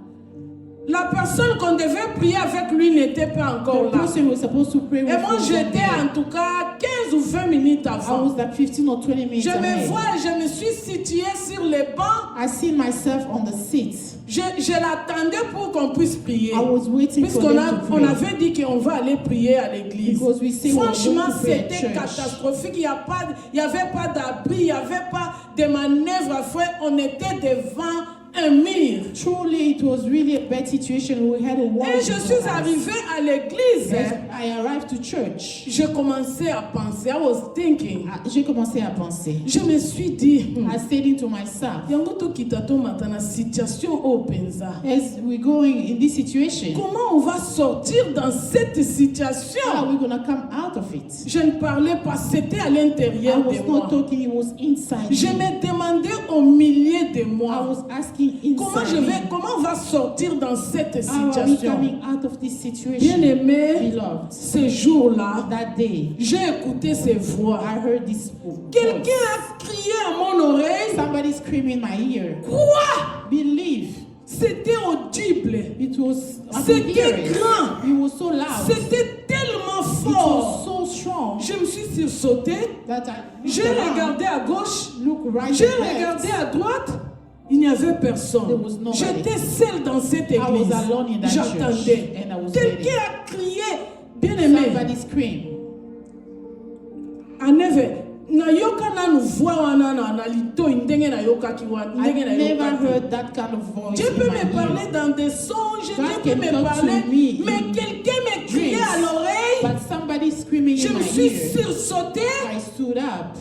La personne qu'on devait prier avec lui n'était pas encore The là. person was supposed to pray with Et moi, was not j'étais there. en tout cas 15 ou 20 minutes I avant. was like 15 or 20 minutes Je me away. vois, je me suis située sur les bancs. I seen myself on the seat. Je l'attendais pour qu'on puisse prier. I was waiting for Puisqu'on them to on pray. avait dit qu'on va aller prier à l'église. Because we say we're Franchement, going to pray at c'était church. catastrophique. Il n'y avait pas d'abri, il n'y avait pas de manœuvre à faire. On était devant un mur. Truly, it was really a bad situation. We had a wall. Et je suis arrivée à l'église. I arrived to church. Je commençais à penser. I was thinking. J'ai commencé à penser. Je me suis dit, I said to myself, yango tokita to matana situation openza. as we're going in this situation, Comment on va sortir dans cette situation? how are we going to come out of it? Je ne parlais pas, c'était à I l'intérieur was de not moi. talking, it was inside Je me. me demandais au milieu de I moi, was asking comment on va sortir dans cette how are we situation? coming out of this Bien situation? aimé, Beloved, ce jour-là, that day, j'ai écouté ces voix. I heard this Quelqu'un voice. a crié à mon oreille. Somebody screaming in my ear. Quoi? Believe. C'était audible. It was, I could C'était hear it. grand. It was so loud. C'était tellement It was fort. so strong Je me suis sursautée. that I J'ai looked around, regardé à gauche. look right J'ai and left. regardé à droite. Il n'y avait personne. There was nobody. J'étais seule dans cette I was église. alone in that J'attendais. church, and I was Quelqu'un waiting. a crié. Bien aimé. Somebody screamed. Aneve. Nayoka nanu voix wana na lito ndenge nayoka kiwa I ndenge never nayoka. heard that kind of voice Dieu in peut my me ear. parler dans des songes, God Dieu can peut me talk to parler, me mais in quelqu'un me criait dreams. à l'oreille. But somebody screaming Je in me my suis ear. sursautée. I stood up.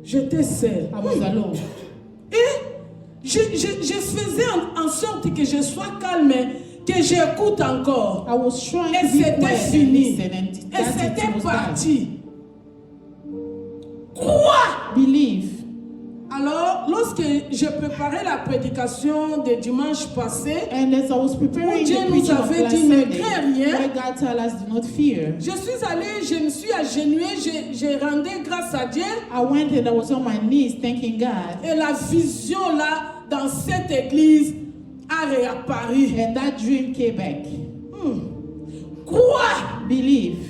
J'étais seule. I was alone. Et je faisais en sorte que je sois calme, que j'écoute encore. I was trying Et to be c'était quiet and fini. listen, and Et that's it, c'était it was done. parti. Quoi? Believe. Alors, lorsque je préparais la prédication de dimanche passé, And as I was preparing Dieu the nous preaching of avait last dit, ne Sunday, crains rien. where God tell us do not fear, je suis allée, je me suis agenouillée, j'ai rendu grâce à Dieu. I went and I was on my knees thanking God. Et la vision là, dans cette église, a réapparu. And that dream came back. Quoi? Believe.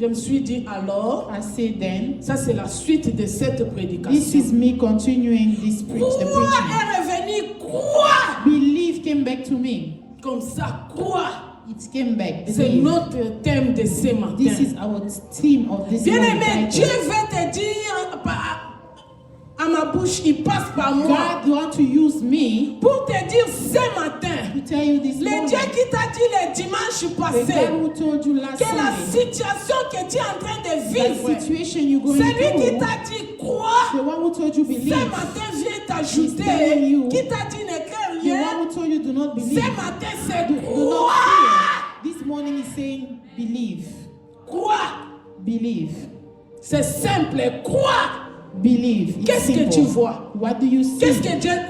Je me suis dit alors, I said then, ça c'est la suite de cette this prédication. is me continuing this the Quoi preaching. est revenu? Quoi? Believe came back to me. Comme ça, quoi? It came back. C'est Believe. notre thème de ce matin. This is our theme of this Bien morning aimé, title. Dieu veut te dire à ma bouche, il passe par moi God want to use me pour te dire ce matin, to tell you this le morning. Dieu qui t'a dit le dimanche The passé, God who told you last que la Sunday, situation que tu es en train de that vivre, situation you're going celui qui through, t'a dit quoi, the one who told you ce believe, matin vient He's t'ajouter, telling you, qui t'a dit ne crains the rien, one who told you do not ce believe, matin c'est do not quoi? fear. This morning is saying believe, Quoi? believe, C'est simple, quoi? believe. It's Qu'est-ce que simple. tu vois? What do you see? Qu'est-ce que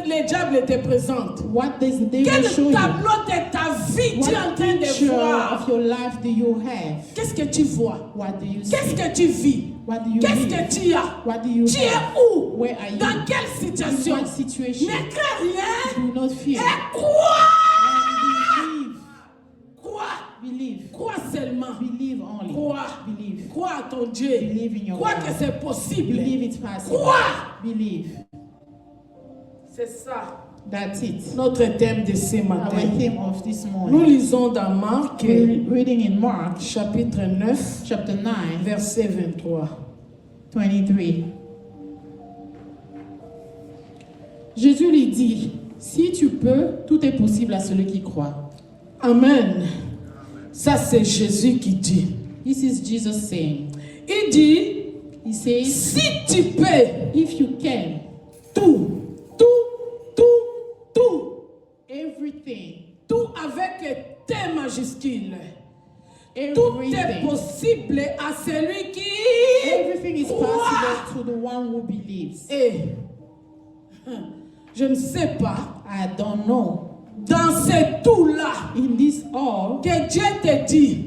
le diable te présente? What does the devil Quel show you? tableau de ta vie tu es en What train de picture voir? of your life do you have? Qu'est-ce que tu vois? What do you Qu'est-ce see? que tu vis? What do you Qu'est-ce live? que tu as? What do you Tu es have? où? Where are you? Dans quelle In situation? what situation? Ne crains rien. Do not fear. Et crois. And Crois. believe. Crois seulement. Believe only. Crois. Believe. Crois à ton Dieu. Believe in your Crois God. que c'est possible. Believe it's possible. Crois. Believe. C'est ça, That's it. notre thème de ce Our matin. theme of this Nous morning. lisons dans Marc, We're reading in Mark chapitre 9, chapter 9, verset 23. 23. Jésus lui dit, si tu peux, tout est possible à celui qui croit. Amen. Ça, c'est Jésus qui dit. This is Jesus saying. Il dit, He says, si tu peux, if you can, tout, everything, tout avec T majuscule. Tout est everything, possible à celui qui everything is croit. possible to the one who believes. Et je ne sais pas, I don't know. dans ce tout-là, In this all, que Dieu te dit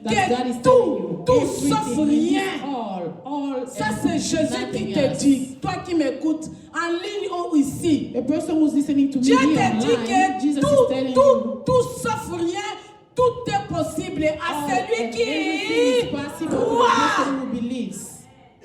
that God is que telling you, tout sauf everything, in this rien. all, Ça, c'est Jésus qui nothing te else. dit, toi qui m'écoutes, en ligne ou ici. The person who's listening to me Dieu here te dit online, que Jesus is telling you, tout sauf rien, tout est possible à celui everything is qui possible to the croit. person who believes.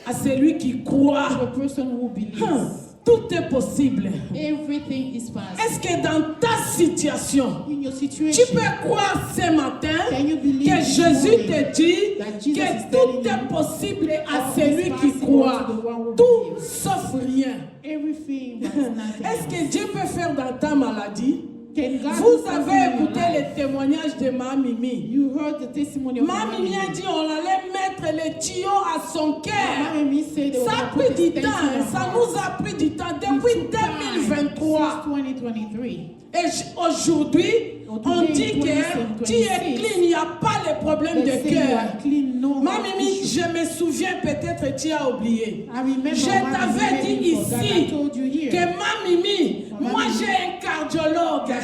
À celui qui croit. To the person who believes. Tout est possible. Everything is possible. Est-ce que dans ta situation, In your tu situation, peux croire ce matin can you believe que this Jésus morning te dit that Jesus is que telling tout est you possible à all celui is qui possible croit. to the one who Tout believes. sauf rien. Everything but nothing Est-ce else. que Dieu peut faire dans ta maladie? Can God do Vous something avez in your écouté life? les témoignages de ma Mimi. You heard the testimony of Ma Mimi a dit on allait mettre les tuyaux à son cœur. Mami said they Ça were a going to pris put du a temps, stent in her ça heart. nous a pris du temps depuis It took time 2023. since 2023. Et aujourd'hui, on dit que tu es clean, il n'y a pas de problème They de say you cœur. are clean, no Ma heart Mimi, issue. je me souviens, peut-être tu as oublié. I remember Je one t'avais time dit you forgot, ici I told you here. que ma Mimi, moi j'ai un cardiologue.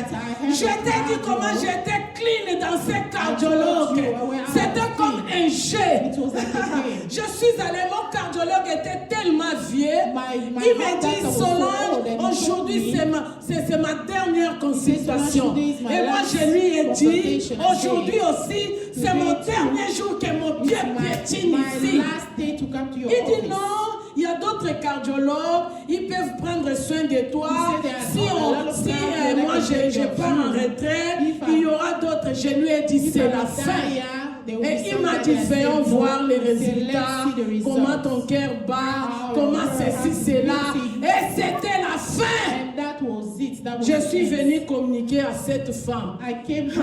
Je t'ai dit comment j'étais clean dans ce cardiologue. C'était comme un jet. It was like a game. Je suis allée, mon cardiologue était tellement vieux. My Il heart m'a dit, doctor was so old Solange, and he aujourd'hui told me, c'est ma dernière consultation. today is my Et moi last je lui ai dit, consultation. aujourd'hui aussi, c'est mon dernier jour que mon pied piétine my ici. last day to come to your Il dit office. non, il y a d'autres cardiologues, ils peuvent prendre soin de toi. He said there are a lot of cardiologues Moi je pars en retraite, il y aura d'autres. Je lui ai dit c'est la fin. Et il m'a dit, voyons voir les résultats, comment ton cœur bat, comment ceci, cela. Et c'était la fin. And that was it. That was Je suis it. venu communiquer à cette femme. I came to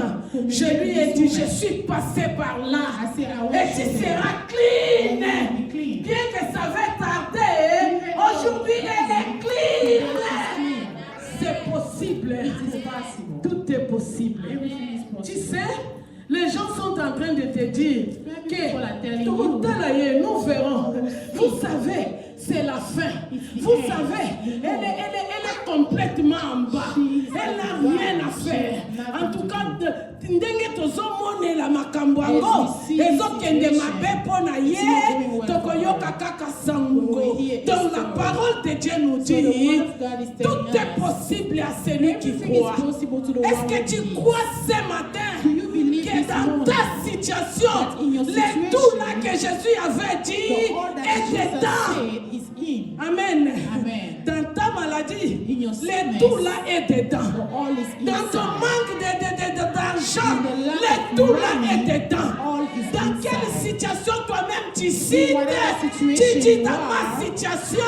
Je lui ai dit, je suis passé par là. Et tu seras clean. Bien que ça va tarder, aujourd'hui elle est clean. C'est possible. Tout est possible. Tu sais, les gens sont en train de te dire que nous verrons. Vous savez, c'est la fin. Vous savez, elle est complètement en bas. Elle n'a rien à faire. En tout cas, ndenge tozomone la makambo yango ezokende mabe mpona ye tokoyoka kaka sango. Donc la parole de Dieu nous dit tout est possible à celui qui croit. Est-ce que tu crois ce matin que dans ta situation, le tout là que Jésus avait dit est dedans? Amen. Dans ta maladie, le tout là est dedans. Dans ton manque d'argent, le tout là est dedans. Dans quelle situation toi-même tu cites? Tu dis dans ma situation,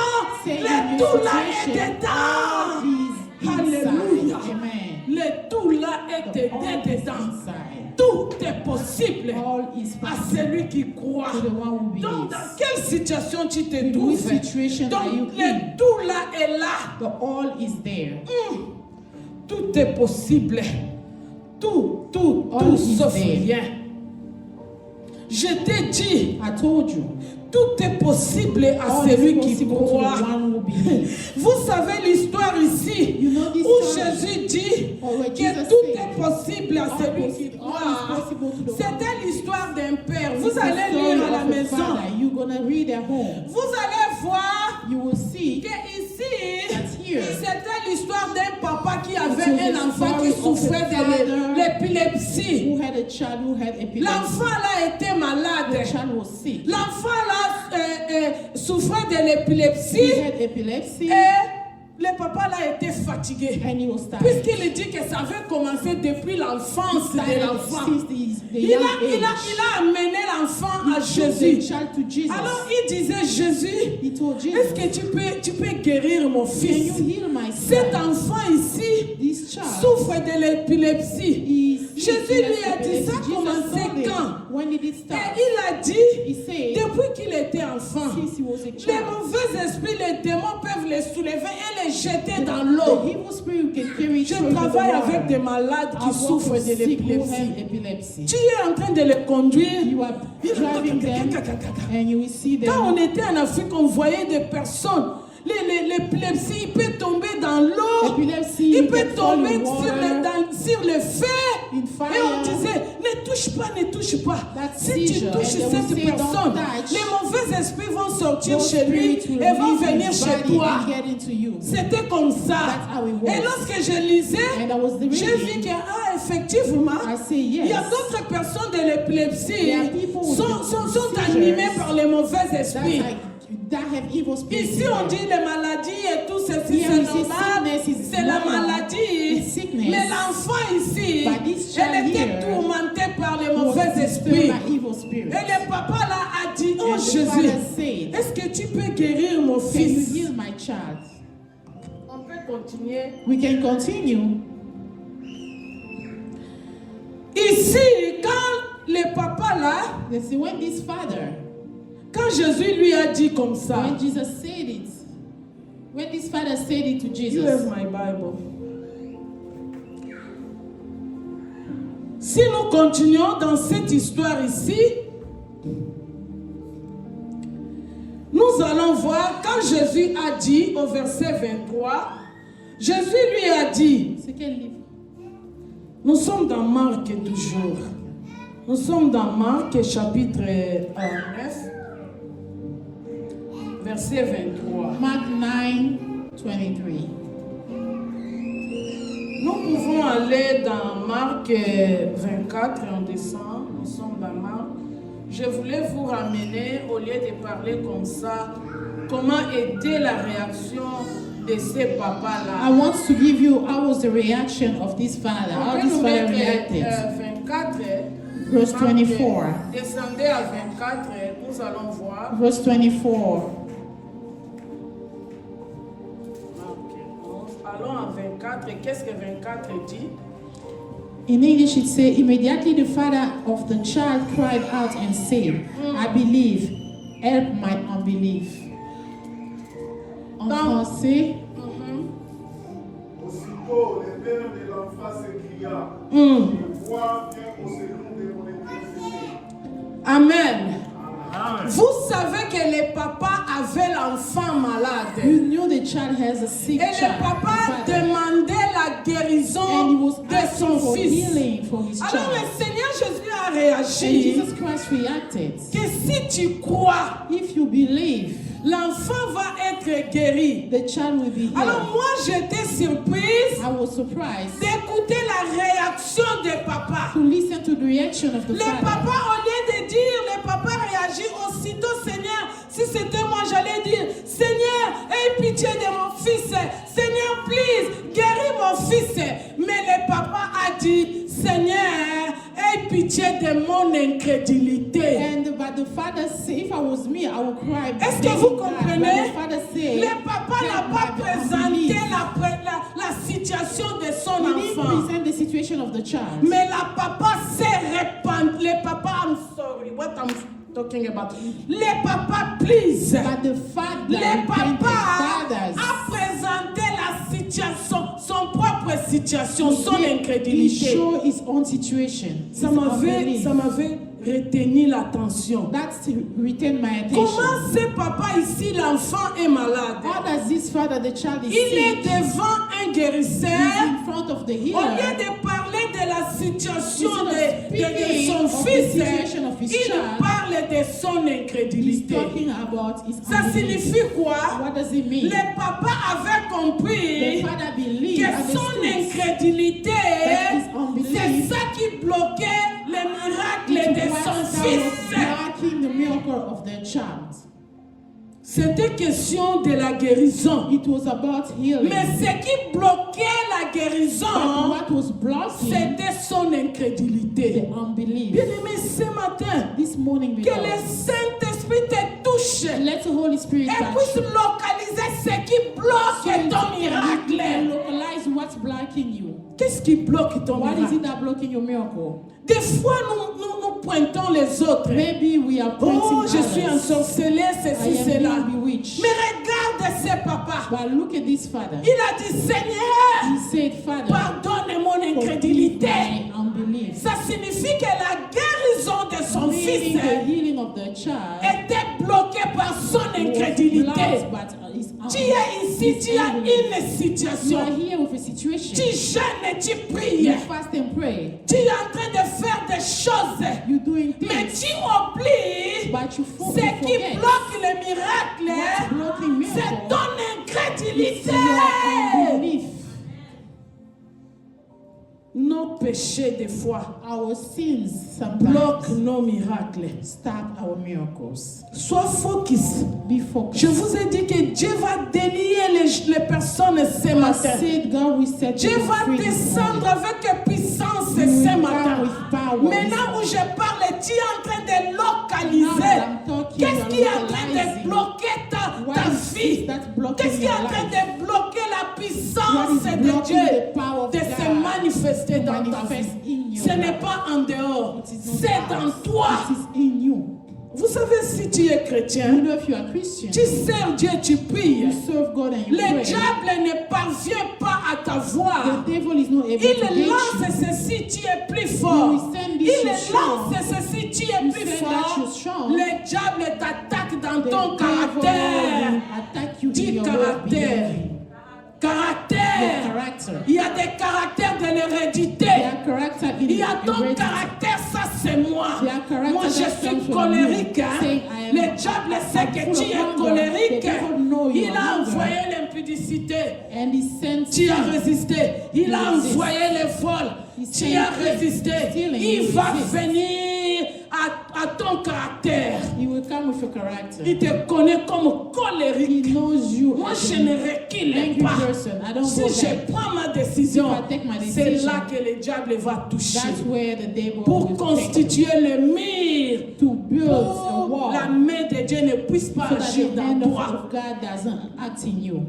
le tout là est dedans. Alléluia. Le tout là est dedans. Tout est possible à celui qui croit. Donc, dans quelle situation tu te trouves? Donc, le tout là est là. The all is there. Tout est possible. Tout sauf rien. Je t'ai dit, I told you. tout est possible à celui qui croit. Vous savez l'histoire ici où Jésus dit que tout est possible à celui qui croit. C'était l'histoire d'un père. Vous allez lire à la maison. Vous allez voir que ici, c'était l'histoire d'un papa qui avait un enfant qui souffrait de l'épilepsie. L'enfant là était malade. L'enfant là souffrait de l'épilepsie et le papa là était fatigué puisqu'il dit que ça avait commencé depuis l'enfance de l'enfant. Il a amené l'enfant à Jésus. Alors il disait, Jésus, est-ce que tu peux guérir mon fils? Cet enfant ici souffre de l'épilepsie. Jésus lui a dit, ça a commencé quand? Et il a dit, depuis qu'il était enfant, les mauvais esprits, les démons peuvent les soulever et les jeter dans l'eau. Je travaille avec des malades qui souffrent de l'épilepsie. Tu es en train de les conduire. Quand on était en Afrique, on voyait des personnes. L'épilepsie, il peut tomber dans l'eau, il peut tomber sur le feu. Et on disait, ne touche pas. Si tu touches cette personne, les mauvais esprits vont sortir chez lui et vont venir chez toi. C'était comme ça. Et lorsque je lisais, j'ai vu que, effectivement, il y a d'autres personnes de l'épilepsie sont animées par les mauvais esprits. Ici on dit les maladies et tout ceci, c'est normal, c'est la maladie. Mais l'enfant ici, elle était tourmentée par les mauvais esprits. Et le papa là a dit, oh Jésus, est-ce que tu peux guérir mon fils? On peut continuer. We can continue. Ici, quand le papa là, When this father, quand Jésus lui a dit comme ça, when Jesus said it, when this father said it to you Jesus, have my Bible. Si nous continuons dans cette histoire ici, nous allons voir quand Jésus a dit au verset 23, Jésus lui a dit, c'est quel livre? nous sommes dans Marc toujours. Nous sommes dans Marc chapitre 9, verset 23. Mark 9, 23. Nous pouvons aller dans Marc 24 et on descend. Nous sommes dans Marc. Je voulais vous ramener, au lieu de parler comme ça, comment était la réaction de ces papas-là. I want to give you how was the reaction of this father. How this father reacted. 24, Verse 24. Descendez à 24, nous allons voir. Verse 24. Allons à 24. Qu'est-ce que 24 dit? In English it says, immediately the father of the child cried out and said, I believe, help my unbelief. En français, Aussitôt, le père de l'enfant s'écria, Vois, viens au secours de mon incrédulité. Amen. Vous savez que le papa avait l'enfant malade. you knew the child has a sick Et le child. papa demandait la And guérison he was de asking son for fils. healing for his Alors child. le Seigneur Jésus a And réagi Jesus Christ reacted, que si tu crois, if you believe, l'enfant va être guéri. the child will be Alors healed. moi j'étais surprise I was surprised d'écouter la réaction de papa. to listen to the reaction of the Le father. papa, au lieu de dire, le papa réagit aussitôt, Seigneur, si c'était moi, j'allais dire, Seigneur, aie pitié de mon fils. Seigneur, please, guéris mon fils. Mais le papa a dit, Seigneur, aie pitié de mon incrédulité. But the father said, if I was me, I would cry. Est-ce que vous comprenez? But the father said, Le papa n'a pas présenté la situation de son he didn't enfant. present the situation of the child. Mais la papa s'est répandu. Le papa, I'm sorry, what I'm talking about. Le papa, please. But the father, Le papa fathers, a présenté la situation, son propre situation, son he incrédulité. showed his own situation. Ça his m'avait unbelief. retenu l'attention. That's retained my attention. Comment ce papa ici, l'enfant est malade? How does this father, the child is Il est sick, devant un guérisseur. he's in front of the Au lieu healer, de parler de la situation Instead of de speaking son of the fils, situation of his il child, parle de son he's incrédulité. talking about his Ça unbelief. signifie quoi? What does it mean? Le papa avait The compris father believed, que son understood incrédulité, that his unbelief c'est ça qui bloquait le miracle it de was son that fils. was blocking the miracle of their child. C'était question de la guérison. It was about healing. Mais ce qui bloquait la But guérison, what was blocking c'était son the incrédulité. unbelief. Bien-aimé, ce matin, This morning, que beloved, le Saint-Esprit te touche let the Holy Spirit et touch puisse you. localiser ce qui bloque ton And miracle. localize what's blocking you. Qu'est-ce qui bloque ton What is miracle? it that blocking your miracle? Des fois, nous pointons les autres. Maybe we are pointing Oh, je suis others. ensorcelé, I ceci, am cela. being bewitched. Mais regarde ce papa. But look at this father. Il a dit, Seigneur, He said, Father, pardonne mon forgive incrédulité. my unbelief. Ça signifie que la guérison de son Meaning fils the healing of the child était bloquée par son was incrédulité. blocked, but his Tu es ici, tu as une You situation. are here with a situation. Tu jeûnes et tu pries. You fast and pray. Tu es en train de faire des choses. You're doing Mais things, tu oublies but you ce qui forget. bloque le miracle. What's blocking C'est miracle? ton incrédulité. Your unbelief. Nos péchés, des fois, Our sins bloquent sometimes nos miracles. stop our miracles. Sois focus. Be focused. Je vous ai dit que Dieu va délier les personnes ce I matin. said God will set Dieu you va free this descendre morning. avec puissance You will ce come matin. with power. Maintenant où je parle, tu es en train de Now localiser. that I'm talking, Qu'est-ce you're qui est en train de localizing. bloquer What ta is vie? this that's blocking Qu'est-ce qui est your en train life? de bloquer la What puissance is de blocking Dieu the power of de God se manifester to dans ta manifest vie? in your Ce n'est life? pas en dehors, It is not c'est en out. toi. It is in you. Vous savez, si tu es You chrétien, know if you are Christian, tu sers Dieu, tu pries. you serve God and you Le pray. diable ne parvient pas à t'avoir. The devil is not able to Il get you. lance ceci, tu es plus fort. will send this Il you strong. lance ceci, tu es You plus send that fort. you strong. Le diable t'attaque dans The ton devil caractère. will attack you in Dis your caractère. well-being. Caractère. Your character. Il y a des caractères de l'hérédité. Their character in Il y a ton heredity. caractère, ça c'est moi. Their character Moi je that suis comes from colérique. you. Hein. Saying, I am- Le diable sait I'm que full tu of es hunger. colérique. The devil know you Il are a hunger. envoyé l'impudicité. And he sent Tu as sin. résisté. Il a He resist. envoyé les vols. He Tu sent as sin. résisté. Stealing. Il He va resist. venir à ton caractère. He will come with your character. Il te connaît comme He colérique. knows you Moi, as je an ne recule angry pas. person. I don't Si go je back. prends ma décision, If I take my c'est decision, là que le diable va toucher. That's where the devil Pour will take constituer le mur, to build a pour wall la main de Dieu ne puisse pas so that agir the dans hand toi. of God doesn't act in you.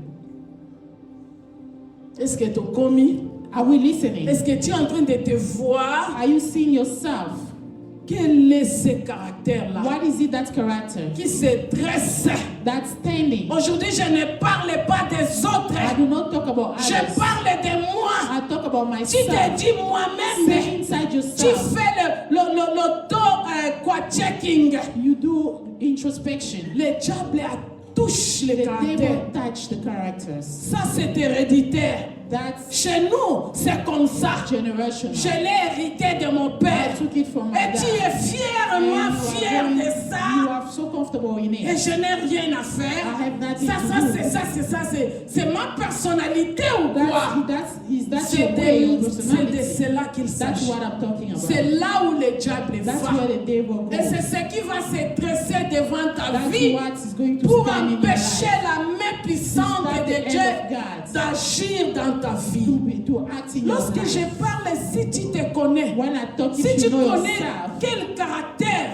Est-ce que tu as commis? Are we listening? Est-ce que tu es en train de te voir? Are you seeing yourself? Quel est ce caractère-là What is it that character qui se dresse? that's standing? Aujourd'hui, je ne parle pas des autres. I do not talk about Je others. parle de moi. I talk about Tu te myself. dis moi-même. Say inside Tu yourself. fais l'auto-checking. You do introspection. Le diable touche le The caractère. devil touch the characters. Ça, c'est héréditaire. That's Chez nous, c'est comme ça. generational. Je l'ai hérité de mon père. I took it from my Et dad. tu es fièrement fier de You ça. are so comfortable in Et it. je n'ai rien à I faire. have nothing Ça, to ça, do. c'est ma personnalité ou quoi? That's C'est your way, your de personality. cela qu'il That's s'agit. what I'm talking C'est about. là où le diable That's va. where the devil Et goes. c'est ce qui va se dresser devant ta That's vie what is going to pour stand in your empêcher life. la main puissante Stop de the Dieu hand of God. d'agir dans ta vie. To act in your Lorsque life. je parle, si tu te connais, When I talk, si if tu you know connais yourself, quel caractère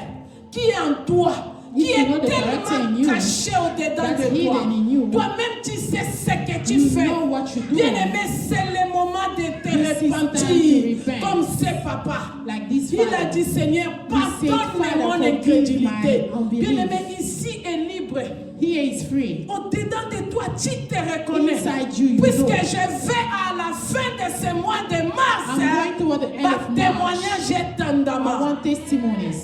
qui est en toi, qui If you est know the character in tellement you, caché au-dedans that's de toi, hidden in you, toi-même tu sais ce que tu you fais. know what you do. Bien-aimé, c'est le moment de te This is time to repentir, repent. comme c'est papa. Like this Il a father. dit, Seigneur, said, pardonne Father, mon forgive incrédulité. my unbelief. Bien-aimé, ici est libre. Here is free. Au-dedans de toi, tu te reconnais. Inside you, you Puisque know. je vais à la fin de ce mois de mars, I'm going toward the end par of March. témoignage est I tendamment. want testimonies.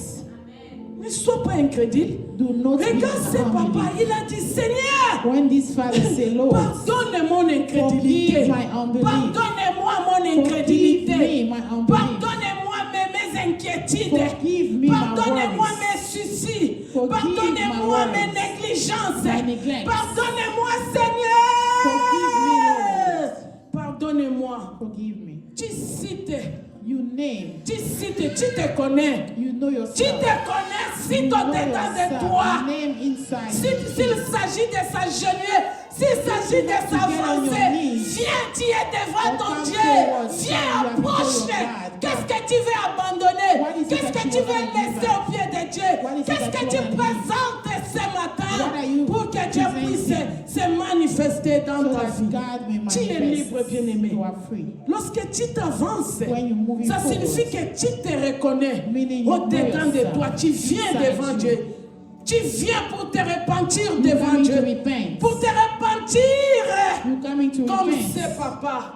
Ne sois pas incrédule. Do not be Regarde ce papa, unbelief. il a dit, Seigneur, When this father say, Lord, pardonne mon incrédulité. forgive my unbelief. Pardonne-moi mon Forgive incrédulité. me my unbelief. Pardonnez-moi mes inquiétudes. Forgive me my Pardonnez-moi worries. mes soucis. Forgive Pardonnez-moi my mes worries. négligences. My neglects. Pardonnez-moi, Seigneur. Pardonnez-moi. Forgive me. Tu cites, You name. tu cites, tu te connais. You know Tu yourself. te connais, You cite know au-dedans de yourself. toi. Name inside. S'il s'agit de s'agenouiller, s'il s'agit de s'avancer, viens, tu es devant ton Dieu. Viens, approche. Qu'est-ce que tu veux abandonner? Qu'est-ce que tu veux laisser au pied de Dieu? Qu'est-ce que tu présentes ce matin pour que Dieu puisse se manifester? manifester dans so ta that vie. God may Tu es libre, manifest. bien-aimé. You are free. Lorsque tu t'avances, When you're moving ça forward, signifie que tu te reconnais meaning you au-dedans know de yourself toi. Tu viens inside devant you. Dieu. Tu viens pour te repentir You're devant coming to Dieu. repent. Pour te repentir You're coming to comme repent. c'est papa.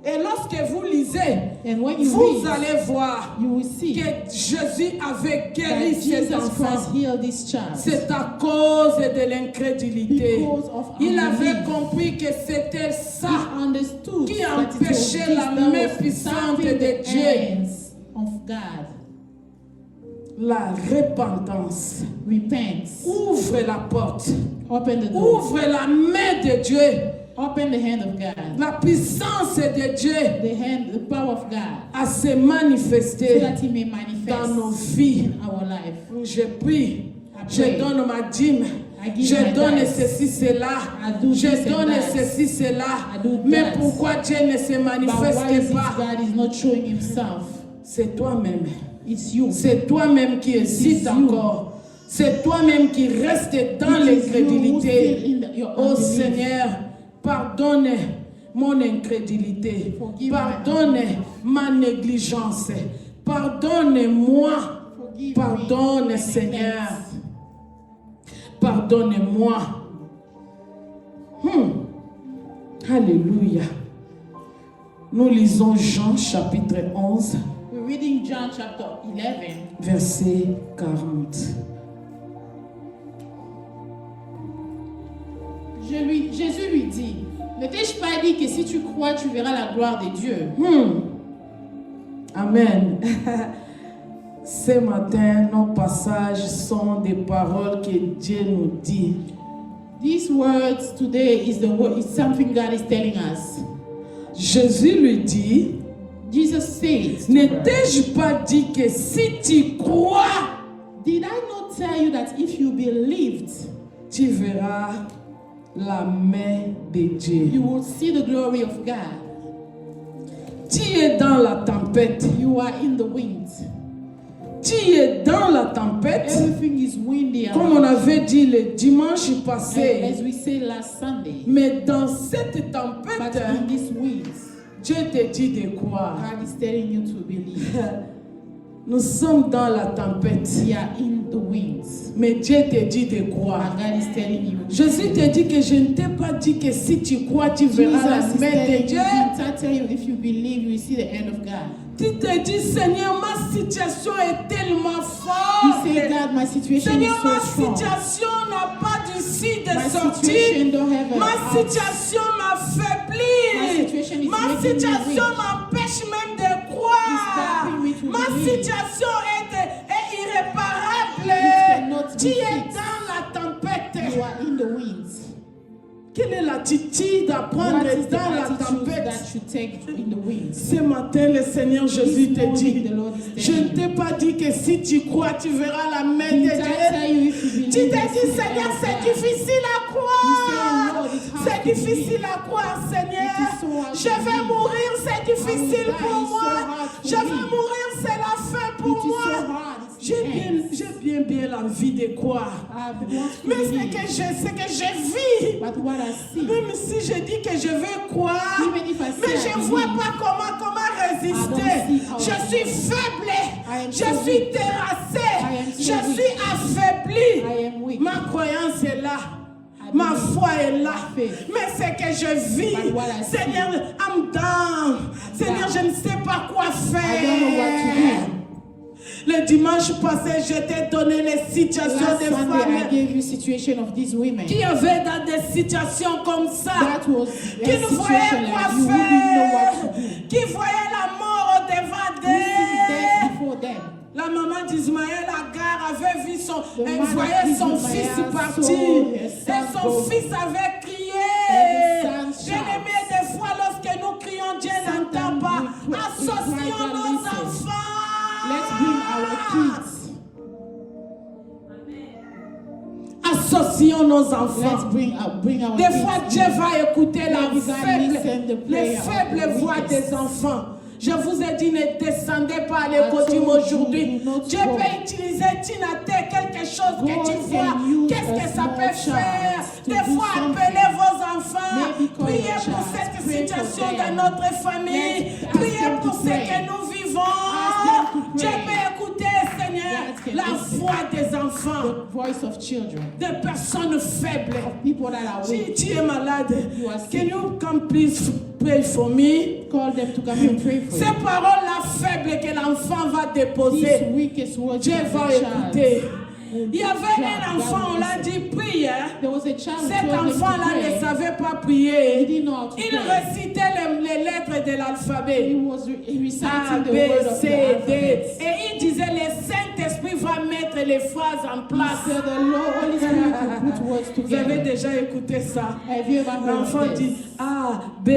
Et lorsque vous lisez, And when you vous read, allez voir you will see que Jésus avait guéri that cet Jesus enfant. Christ healed this child. C'est à cause de l'incrédulité. Because of Il unbelief. avait compris que c'était ça He understood qui that it was empêchait this la that main was puissante stopping de the Dieu. hands of God. La repentance. Repent. Ouvre la porte. Open the door. Ouvre la main de Dieu. Open the hand of God. La puissance de Dieu The power of God. à se So manifester that He may manifest dans nos vies. in our life. Je prie. Je pray. donne ma dîme. I give Je my donne tithes. ceci, cela. I do Je this and donne that. ceci, cela. I do Mais that. pourquoi Dieu ne se But why is manifeste it pas? God is not showing Himself? C'est toi-même. It's you. C'est toi-même qui hésite you. encore. C'est toi-même qui reste dans It is you who l'incrédulité. still in your Oh unbelief. Seigneur, pardonne mon incrédulité. Forgive Pardonne my ma négligence. Pardonne-moi. Forgive Pardonne, me. Seigneur. Pardonne-moi. Alléluia. Nous lisons Jean chapitre 11, We're reading John chapter 11. verset 40. Jésus lui dit, ne t'ai-je pas dit que si tu crois, tu verras la gloire de Dieu? Amen. Ce matin, nos passages sont des paroles que Dieu nous dit. These words today is something God is telling us. Jésus lui dit, Jesus says, ne t'ai-je pas dit que si tu crois, did I not tell you that if you believed, tu verras la main de Dieu. you will see the glory of God? Tu es dans la tempête. You are in the wind. Tu es dans la tempête. Everything is windy Comme on around. avait dit le dimanche As passé. we say last Sunday. Mais dans cette But tempête, in these winds, Dieu te dit de croire. God is telling you to believe. Nous sommes dans la tempête. We are in the winds. Mais Dieu te dit de croire. And God is telling you. Jésus te dit que je ne t'ai pas dit que si tu crois, tu verras la Jesus is main de telling Dieu. you, I tell you, if you believe, you will see the hand of God. Tu te dis, Seigneur, ma situation est tellement You forte. say, God, my situation Seigneur, is so ma strong. situation n'a pas d'issue de My sortie. situation don't have a Ma out. situation My m'affaiblit. situation is Ma making me situation weak. m'empêche même de croire. stopping me to Ma believe. situation est irréparable. cannot be Tu es fixed. dans la tempête. You are in the winds. Quelle est l'attitude à prendre What is the dans la attitude tempête? that you take in the winds? Ce matin, le Seigneur Jésus This te morning, dit, the Lord is je ne telling t'ai pas dit que si tu crois, tu verras la main de Did I tell Dieu. you if you believe, Tu you t'es see dit, the Seigneur, hand of c'est God? difficile à You croire. say, Lord, it's hard C'est to difficile believe. à croire, Seigneur. It is so hard to Je vais believe. mourir, c'est difficile die, pour it's so moi. hard to Je vais believe. mourir, c'est la fin pour It is moi. so hard, it's the J'ai end. bien l'envie de croire. I want to Mais ce believe. que je vis, But what I see, même si je dis que je veux croire, Even if I say mais I je ne vois believe, pas comment résister. I don't see how Je I suis believe. faible, I am je so suis weak. terrassé, I am so je weak. suis affaibli. I am weak. Ma croyance est là. I Ma believe. foi est là. My faith. Mais c'est que je vis. But what I see. Seigneur, I'm down. Seigneur, je ne sais pas quoi faire. I don't know what to do. Le dimanche passé, je t'ai donné les situations Last des Sunday, I femmes gave you situation of these women. qui avaient dans des situations comme ça, That was qui a ne situation voyaient quoi like you wouldn't know what faire, to do. qui voyaient la mort au devant You see death d'elles. before them. La maman d'Ismaël Agar avait vu elle mother voyait son d'Ismaël fils saw partir her et son son go. fils avait crié. And the son Bien aimé, des fois lorsque nous crions, Dieu n'entend pas. we Associons cry, God nos listens. enfants. Let's bring our kids. Associons nos Let's enfants. bring our Des kids. fois, Dieu va écouter Maybe God listen the les prayer of faibles the voix weakest. des enfants. Je vous ai dit, ne descendez pas à l'écotime told you, aujourd'hui. do not Dieu go. peut utiliser Tinaté, quelque chose que God tu can vois. use Qu'est-ce a que ça small peut child faire? to Des do fois, something. appelez vos enfants. Maybe situation de notre famille. Priez pour ce que nous vivons. Dieu peut écouter, Seigneur, la voix des enfants, The voice of children, des personnes faibles. people that are Si weak. tu es malade, You are can sick. you come please pray for me? Call them to come and pray for Ces you. paroles-là faibles que l'enfant va These déposer, weakest words Dieu of va the child. écouter. Il y avait un enfant, on l'a dit, prie. There was a child who Cet told him to enfant-là ne pray. savait pas He prier. didn't know how to Il pray. récitait les lettres de He l'alphabet. was reciting A, the B, word of C, the D. alphabet. Et il disait, le Saint-Esprit va mettre les phrases en place. So the Lord, Holy Spirit will put words Vous avez together. déjà écouté ça? Have you ever heard L'enfant of dit this? A, B,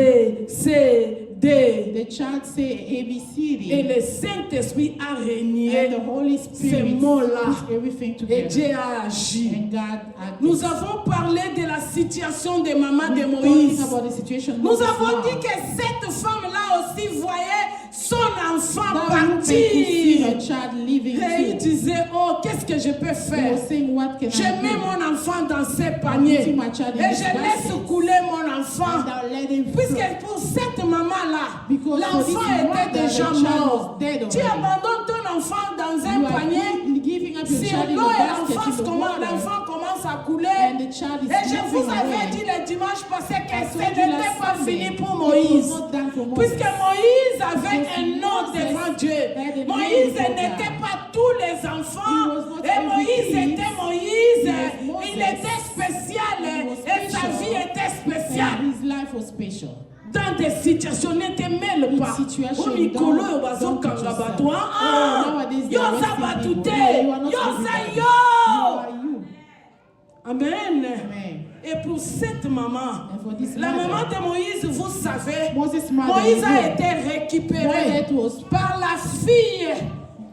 C, D. The child say Et ABCD, le Saint-Esprit a and régné the Holy ces Spirit mots-là. put everything Et together. Dieu a agi. And God acted. Nous avons parlé de la situation de maman de We're talking Moïse. about the situation Nous Moses avons dit now. que cette femme-là aussi voyait son enfant That woman could see her partir. child leaving Et il too. disait, oh, qu'est-ce que je peux He faire? was saying, what can Je I mets do? mon enfant dans ses paniers. putting my child in Et this je laisse basket. couler mon enfant. And I'll let him Puisque flow. pour cette maman-là, Because for this l'enfant était mother, déjà the child mort. was dead Tu already. abandonnes ton enfant dans un You are panier. giving up your Sur child in l'eau the et basket in l'enfant the water, commence à couler. and the child is Et je vous moving avais away. dit le dimanche passé que I ce told you n'était last pas Sunday, fini pour it Moïse. was not done for Moses. Puisque Moïse avait Because un nom Moses devant Dieu. had a name Moïse before n'était God. pas tous les He enfants. was not Et Moïse every était kid. Moïse. He was Moses. Il était spécial. He was Et sa special. vie était spéciale. And his life was special. Dans des situations, ne te mêle In pas. situation, Oh, Mikolo, don't bazooka put yourself. ngabatwa. Oh, nowadays they Yo, are ça arresting va people. tout. No, you are not Yo, ça everybody. yo. You are you. Amen. Amen. Et pour cette maman, And for this la mother, maman de Moïse, vous savez, Moses' mother, Moïse you a know, été récupéré Moses was par la fille,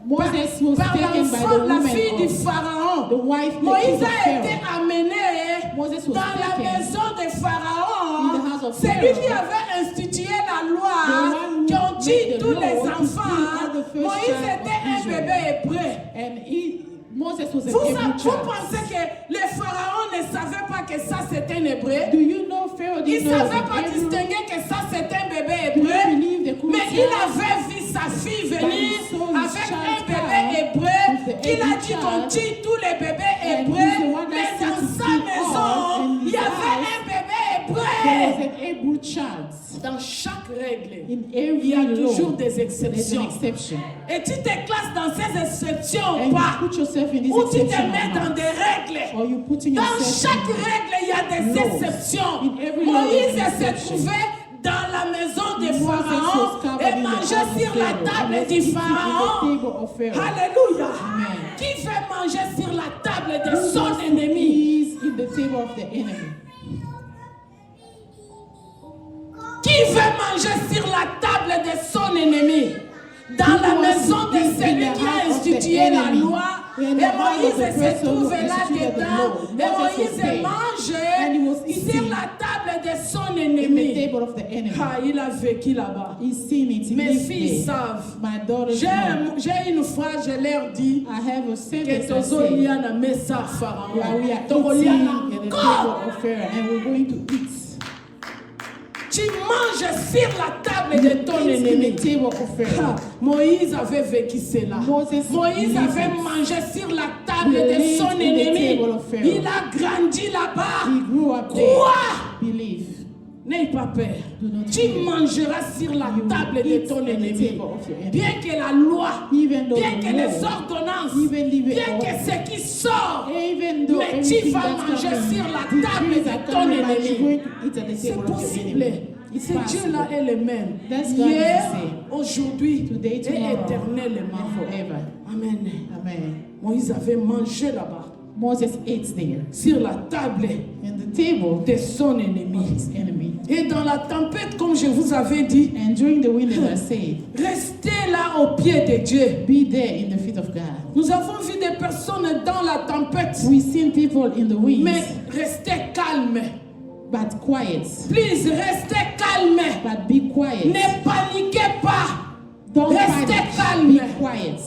Moses was par taken by l'enfant, the la woman fille du of pharaon. the wife Moïse of a été Pharaoh. amené Moses was dans la taken maison de in the Pharaon. house of C'est lui Pharaoh. qui avait institué la loi The one qui who ont tué made the tous law les to kill enfants. all the first Moïse child of était un Israel. bébé hébreu. And Moses was a Vous, Hebrew vous child. pensez que les pharaons ne savaient pas que ça c'était un hébreu? Do you know Pharaoh Il didn't ne know savait pas that Hebrew? distinguer que ça c'était un bébé Do you hébreu. believe they couldn't Mais il tell? avait vu sa fille venir But he saw his avec child un bébé come hébreu with the qu'il a Hebrew dit qu'on child. tue tous les bébés And he's the hébreux. one that Mais said dans to sa kill all maison, in il his y avait house. un bébé There was hébreu. an Hebrew child. Dans chaque règle, In il y a every law, toujours des there's an exceptions. exception. Et tu te classes dans ces exceptions And ou pas? you put yourself in this Ou tu te exception mets or dans not. des règles. Or you putting Dans yourself chaque in règle, il y a des laws. exceptions. In every law, Moïse there's an s'est exception. trouvé dans la maison de Moses Pharaon was covered et in the mangeait house of sur la Pharaoh, table and was du eating in the Pharaon. table of Pharaoh. Alléluia. Amen. Qui fait manger sur la table de Who son was to ennemi? ease in the table of the enemy? Qui veut manger sur la table de son ennemi? Dans la maison de celui qui a institué la loi. Et Moïse se trouvait là-dedans. Et Moïse mange sur la table de son In the ennemi. table of the enemy. Ah, il a vécu là-bas. He's seen it. He Mes lived filles there. savent. My daughters know. J'ai une fois, je leur dis I have a que sentence I say, tozolia na mesa Pharaon. where we are Tozolia eating na in the encore. table of Pharaoh, and we're going to eat. Tu manges sur la table de ton Eat in ennemi. the table of Pharaoh. Ah, Moïse avait vécu cela. Moïse avait mangé sur la table de son ennemi. Il a grandi là-bas. He grew up there. Quoi? Believe. N'aie pas peur. Do not Tu fear. mangeras sur la You will table de eat ton at the ennemi. table of your enemy. Bien que la loi, Even though bien the que les law, ordonnances, even the bien law, que ce qui sort, even though mais tu everything vas that's manger coming, sur la the table trees de are ton coming, but ennemi. you're going to eat at the C'est table of your possible. enemy. It's Ce Dieu-là possible. est le même. That's God Hier, is the same. aujourd'hui Today, et tomorrow, éternellement. and forever. Amen. Amen. Moïse avait mangé là-bas, Moses ate there, sur la table in the table de son of ennemi. his enemy. Et dans la tempête, comme je vous avais dit, And during the wind, as I said, restez là au pied de Dieu. be there in the feet of God. Nous avons vu des personnes dans la tempête, We've seen people in the winds, mais restez calmes. but quiet. Please, restez calmes. But be quiet. Ne paniquez pas. Don't Restez panic. calme. Be quiet.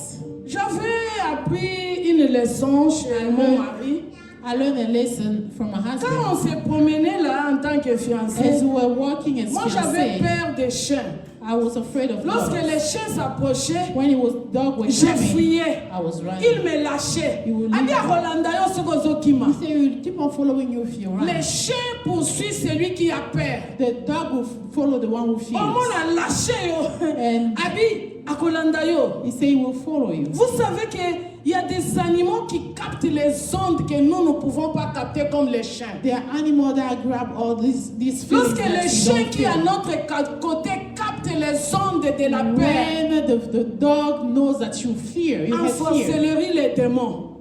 J'avais appris une leçon chez mon mari. I learned a lesson from my Quand on husband. s'est promené là en tant que fiancé, As we were walking as moi j'avais fiancés, peur des chiens. I was afraid of Lorsque dogs. les chiens s'approchaient, When it was dog were je coming, fuyais. I was Il running. me lâchait. You will Adi leave. Rolanda yo soko kima. He said, "You keep on following you if you run. Les chiens poursuivent celui qui a peur. The dog will follow the one who Oh, fears." mon a lâché yo. And Abi akolanda yo. he said, "He will follow you." Vous savez qu'il y a des animaux qui captent les ondes que nous ne pouvons pas capter comme les chiens. There are animals that grab all these feelings Lorsque that les you chiens don't qui à feel. notre côté captent les ondes de la peur, When the dog knows that you fear, you en have fear. sorcellerie les démons.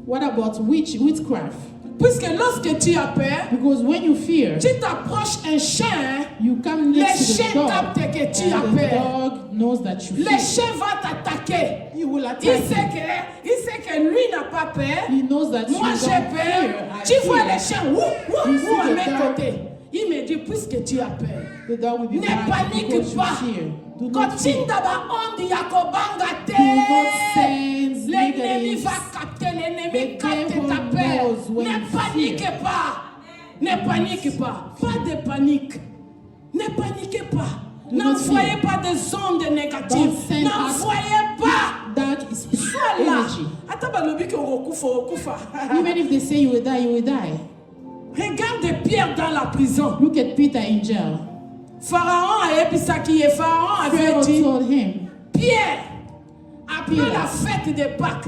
What about witchcraft? Puisque lorsque tu as peur, Because when you fear, tu t'approches un chien, you come next les to the chiens dog, captent que tu as and the peur. dog knows that you Le fear. chien va t'attaquer. He will Il attack sait que lui n'a pas peur. you. He knows that Moi you j'ai don't peur. fear. I Tu vois fear. les chiens, ouh, You see à the mes dog. côtés. Il me dit, puisque tu as peur, The dog will be ne barking panique because you pas. fear. Do not fear. Continue d'abord on dit Yakobanga Do not sense l'ennemi negatives. va capter, l'ennemi The capte devil ta peur. knows when Ne you panique fear. pas. Ne panique pas. Pas de panique. Ne paniquez pas. Do not N'envoyez fear. pas des ondes négatives. Don't send N'envoyez pas. That is Sois là. energy. Attends, balobi que okufa. Even if they say you will die, you will die. Regarde Pierre dans la prison. Look at Peter in jail. Pharaon a ébisaki et Pharaon avait Pharaoh dit, told him, Pierre, après Pierre, la fête de Pâques,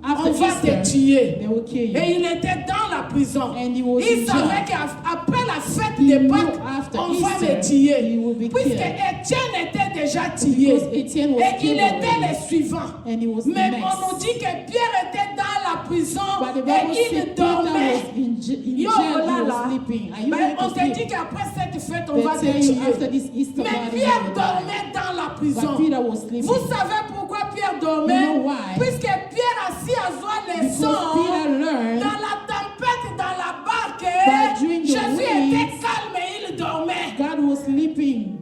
after on va Easter, te tuer. they will kill you. Et il était dans la prison. And he was Il in savait jail. qu'après la fête He de knew Pâques, after on va Easter, le tuer. he will be Puisque killed. Étienne était déjà tué. Because Etienne was Et il killed était already. le suivant. And he was Mais the next. on nous dit que Pierre était dans la prison But the et Bible il said Peter was dormait. in Yo, jail, là, he là. was sleeping. Are you Ben, ready on to te dit sleep? qu'après cette fête, on They va te tell you after tuer. this Easter Mais party, Pierre you will die. dormait dans la prison. But Peter was sleeping. Vous savez pourquoi Pierre dormait? You know why? Puisque Pierre assis à soi les Because sons Peter learned dans la tempête, dans la barque. that during the Jésus winds, était calme et il dormait. God was sleeping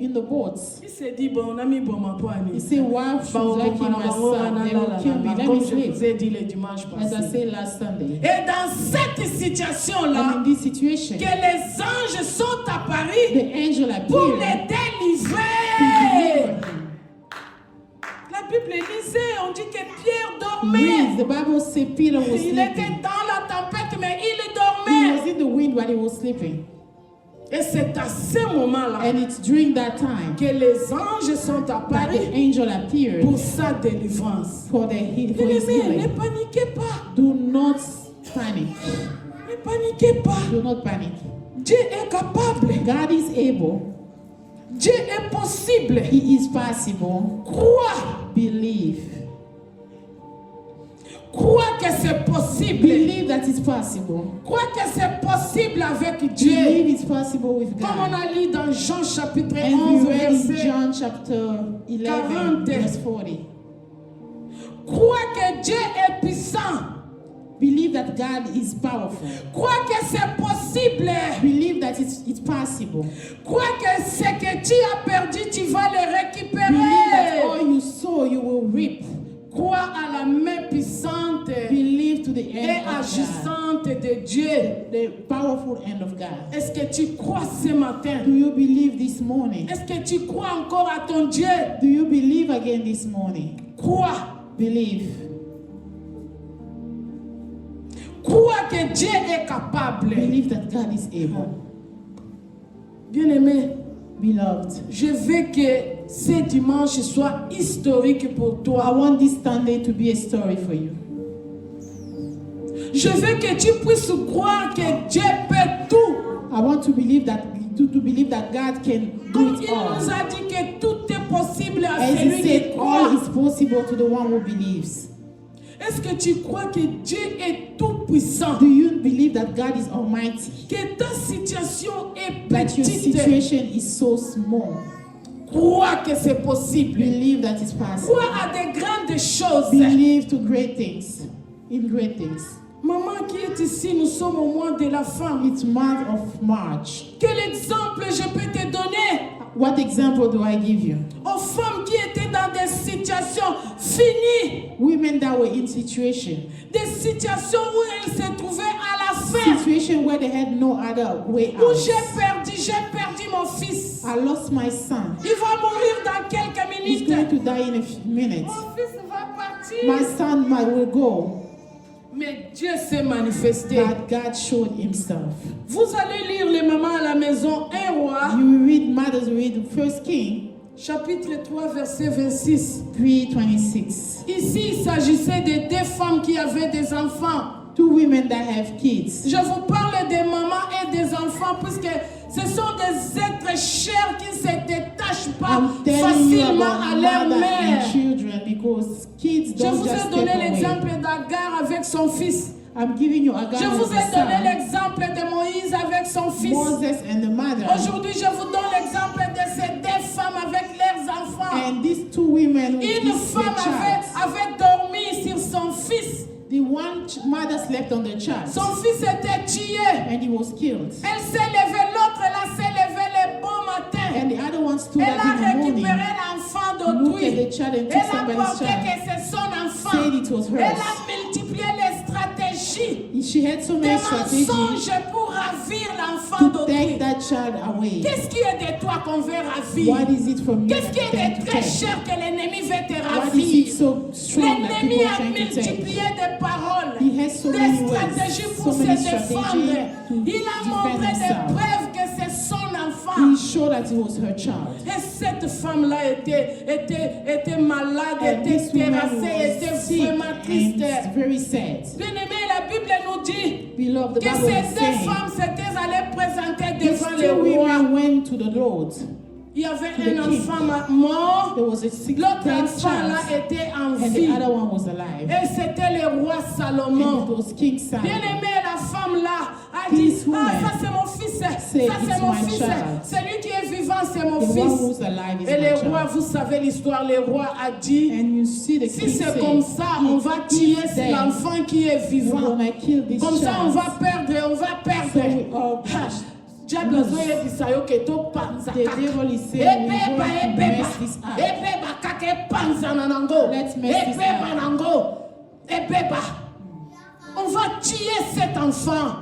in the boats. Il s'est dit, bon, on a mis bon ma poigne. He said, why should I kill my son? They will kill me. Let Comme me je vous sleep. ai dit le dimanche As I passé. said last Sunday. Et dans cette situation-là, And in this situation, que les anges sont apparus the angel pour appeared les to délivrer. deliver him. La Bible disait, on dit que Pierre dormait. Reads, the Bible says Peter was Il était sleeping. dans la tempête, mais il He dormait. was in the wind while he was sleeping. Et c'est à ce moment-là And it's during that time que les anges sont that apparus the angel appeared pour sa délivrance. for his Bien-aimés, ne healing. paniquez pas. Do not panic. Ne paniquez pas. Do not panic. Dieu est capable. God is able. Dieu est possible. He is possible. Crois. Believe. Crois que c'est possible. Believe that it's possible. Crois que c'est possible avec Dieu. Believe it's possible with Comme on God. a lu dans Jean chapitre And 11, we read in verset. John chapter 11, 40. verse 40. Crois que Dieu est puissant. Believe that God is powerful. Crois que c'est possible. Believe that it's possible. Crois que ce que tu as perdu, tu vas le Believe that all récupérer. you sow, you will reap. Crois à la main puissante Believe to the et end of God. agissante de Dieu. The powerful end of God. Est-ce que tu crois ce matin? Do you believe this morning? Est-ce que tu crois encore à ton Dieu? Do you believe again this morning? Crois. Believe. Crois que Dieu est capable. Believe that God is able. Bien-aimé, Beloved, je veux que ce dimanche soit historique pour I toi. want this Sunday to be a story for you. Je veux que tu puisses croire que Dieu peut tout. I want to believe that to believe that God can do Comme it il all. nous a dit que tout est possible à As he celui qui said, croit. all is possible to the one who believes. Est-ce que tu crois que Dieu est tout puissant? Do you believe that God is almighty? Que ta situation est That your petite. situation is so small? Crois que c'est possible. Believe that it's possible. Crois à des grandes choses. Believe to great things. In great things. Maman qui est ici, nous sommes au mois de la femme. It's month of March. Quel exemple je peux te donner What example do I give you? aux femmes qui étaient dans des situations finies. Women that were in situation. Des situations où elles se trouvaient à la fin. Situation where they had no other way Où out. j'ai perdu mon fils. I lost my son. Il va mourir dans quelques He's minutes. going to die in a few minutes. Mon fils va partir. My son will go. Mais Dieu s'est manifesté. But God showed himself. Vous allez lire les mamans à la maison 1 roi. You will read mothers, read 1 King. Chapitre 3, verset 26. 3:26. Ici, il s'agissait de 2 femmes qui avaient des enfants. 2 women that have kids. Je vous parle des mamans et des enfants puisque ce sont des êtres chers qui ne se détachent pas I'm telling you facilement about à leur mother mère. and children because kids Je don't vous just ai step donné away. l'exemple d'Agar avec son fils. I'm giving you Agar Je as vous a ai donné son, l'exemple de Moïse avec son fils. Moses and the mother. Aujourd'hui, je vous donne l'exemple de ces 2 femmes avec leurs enfants. And these 2 women with Une this femme child. avait dormi sur son fils. The one mother slept on the child. Son fils était tué. And he was killed. Elle s'est levée, l'autre là s'est levée le bon matin. And the other one stood Elle up a in the morning, récupéré l'enfant looked d'autrui. at the child and Elle took a somebody's pensé child, que c'est son enfant. said it was Elle hers. a multiplié les stratégies, She had so des many strategies mensonges pour ravir l'enfant to d'autrui. take that child away. Qu'est-ce qui est de toi qu'on veut ravir? What is it from you Qu'est-ce qui that est you de to très take? cher que l'ennemi veut te What is it ravir? so strong that L'ennemi people are a trying to take? multiplié des paroles, He has so des many ways, stratégies so pour se many défendre. strategies to Il a montré defend des himself. preuves que c'est son enfant. He showed that it was her child. Et cette femme-là était malade, And était this woman terrassée, était was sick vraiment and triste. very sad. Bien-aimé, la Bible nous dit Beloved, the que Bible ces is 2 saying femmes s'étaient allées présenter these devant 2 le roi. women went to the Lord. Il y avait to the un king. enfant mort, There was a sick l'autre dead enfant là child, était en and vie. the other one was alive. Et c'était le roi And it Salomon. was King Solomon. Bien-aimé, la femme là a dit, This woman ça c'est mon fils, ça said, c'est "It's mon my fils, child. celui qui est vivant c'est mon The one fils. who's alive is Et my le roi, child." vous savez l'histoire, le roi a dit, And you see the si king c'est say, comme ça, on va tuer then l'enfant qui est we're vivant. gonna kill this Comme ça, on child. va perdre, on va So we perdre. all Diable azoyebisa yo ke topanza The kaka. devil is saying we're Ebeba, going to ebeba, mess this up. ebeba kaka epanzana nango. Let's mess this Ebeba up. nango. Ebeba. On va tuer cet enfant.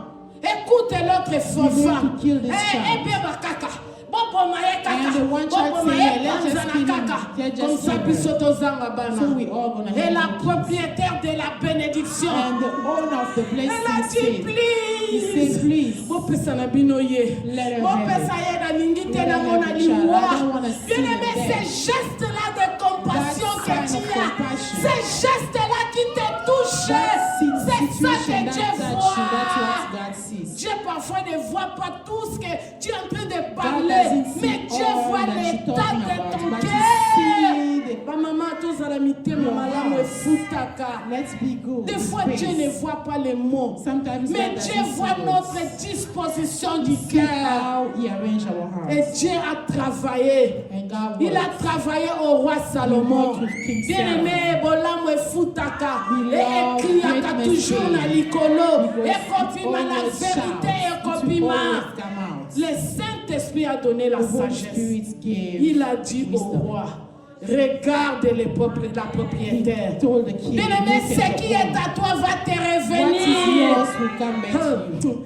Écoute l'autre going to kill this child. Ebeba kaka. Bobo maye And the kaka. one child Bobo saying, maye let's just panzana kill him. kaka. Let's just Comme ça, kill her. biso tozanga bana. So we all gonna Et have la our kids. propriétaire de la bénédiction. And the owner of the Elle a blessing dit, said, he said, please. please, Mopesa na bino ye. let her Mopesa have it. ye na lingi te Let na her mona have the child. I don't liwa. wanna see Bien aimé, the death. ces gestes-là de compassion That que sign tu of as, compassion. ces gestes-là qui te touchent, That c'est ça situation, que that Dieu touch you, that's voit. what God sees. Dieu parfois ne voit pas tout ce que tu es en train de God parler, doesn't mais see Dieu all voit that you're l'état talking de about, ton but cœur. you see the- Ba maman tozala mitema Your malamu heart. efutaka. Let's be good. Des with fois, grace. Dieu ne voit pas les mots. Sometimes Mais God Dieu doesn't see voit words. notre disposition du See cœur. how He arranged our Et hearts. Dieu a travaillé. And God Il a works. travaillé au roi Salomon. worked with King Bien-aimé, bolamu efutaka. We Et love ekriaka greatness toujours na here. likolo. Because Ekopima it la always vérité, shouts. It will ekopima. always come out. Le Saint-Esprit a donné la The Holy sagesse. Spirit gave Il a dit au wisdom. roi, regarde la propriétaire. He told the king, Bien-aimé, look ce at qui the est owner. à toi va te What is revenir. yours will come back to you.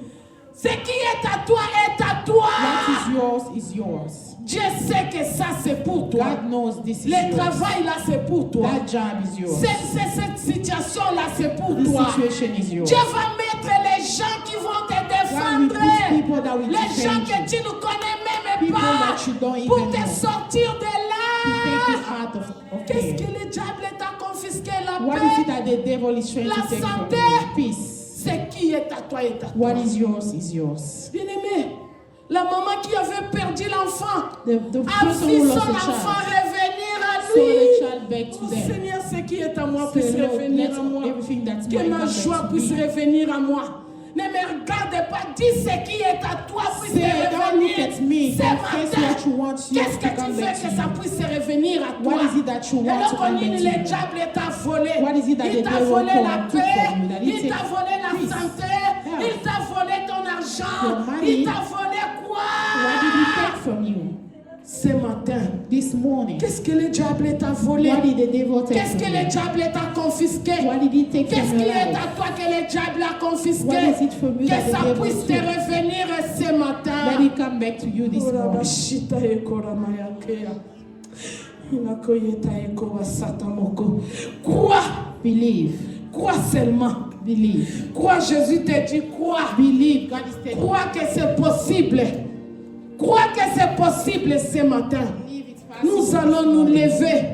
Ce qui est à toi est à toi. What is yours is yours. Dieu sait que ça c'est pour toi. God knows this is Le yours. travail là c'est pour toi. That job is yours. Cette situation là c'est pour This toi. situation is yours. Dieu va mettre les gens qui vont te défendre. God will put people that will Les gens defend que you. tu ne connais même People pas. that you don't Pour even te know. sortir de To take là. you out of Qu'est-ce que here. le diable t'a confisqué la What is it paix? that the devil is trying La to take from santé. you? Peace. Ce qui est à toi est à toi. What is yours is yours. Bien-aimé, la maman qui avait perdu l'enfant The a person vu who son lost a enfant child revenir à saw the lui. child back to Oh, them. Seigneur, ce qui est à moi Say, puisse Lord, revenir let à moi. everything that's Que mine ma come joie back to puisse me. revenir à moi. Ne me regarde pas, dis ce qui est à toi puisse Say, don't look revenir. at me. Ce Confess matin, what you want yours qu'est-ce to que tu come veux back que to ça you. puisse revenir à toi? What is it that you Et want donc, to come on dit, back to le you? diable t'a volé. What is it that Il the t'a devil volé la took from paix. you, that he Il t'a takes volé la peace, santé. health, Il t'a volé ton argent. your money. Il t'a volé quoi? What did he take from you? Ce matin, this morning? Qu'est-ce que le diable t'a volé? What did the devil take Qu'est-ce que from le you? diable t'a confisqué? What did he take Qu'est-ce from qui your est life? à toi que le diable a confisqué? What is it from you that Que the ça devil puisse te took? revenir ce Let matin. it come back to you this morning. Urabashita ekoramaya kea. Inakoyeta ekoba satamoko. Crois, Believe. crois seulement. Believe. Crois, Jésus te dit, crois. Believe. God is telling you. Crois que c'est possible. Crois que c'est possible ce matin. Believe it's possible. Nous allons nous lever.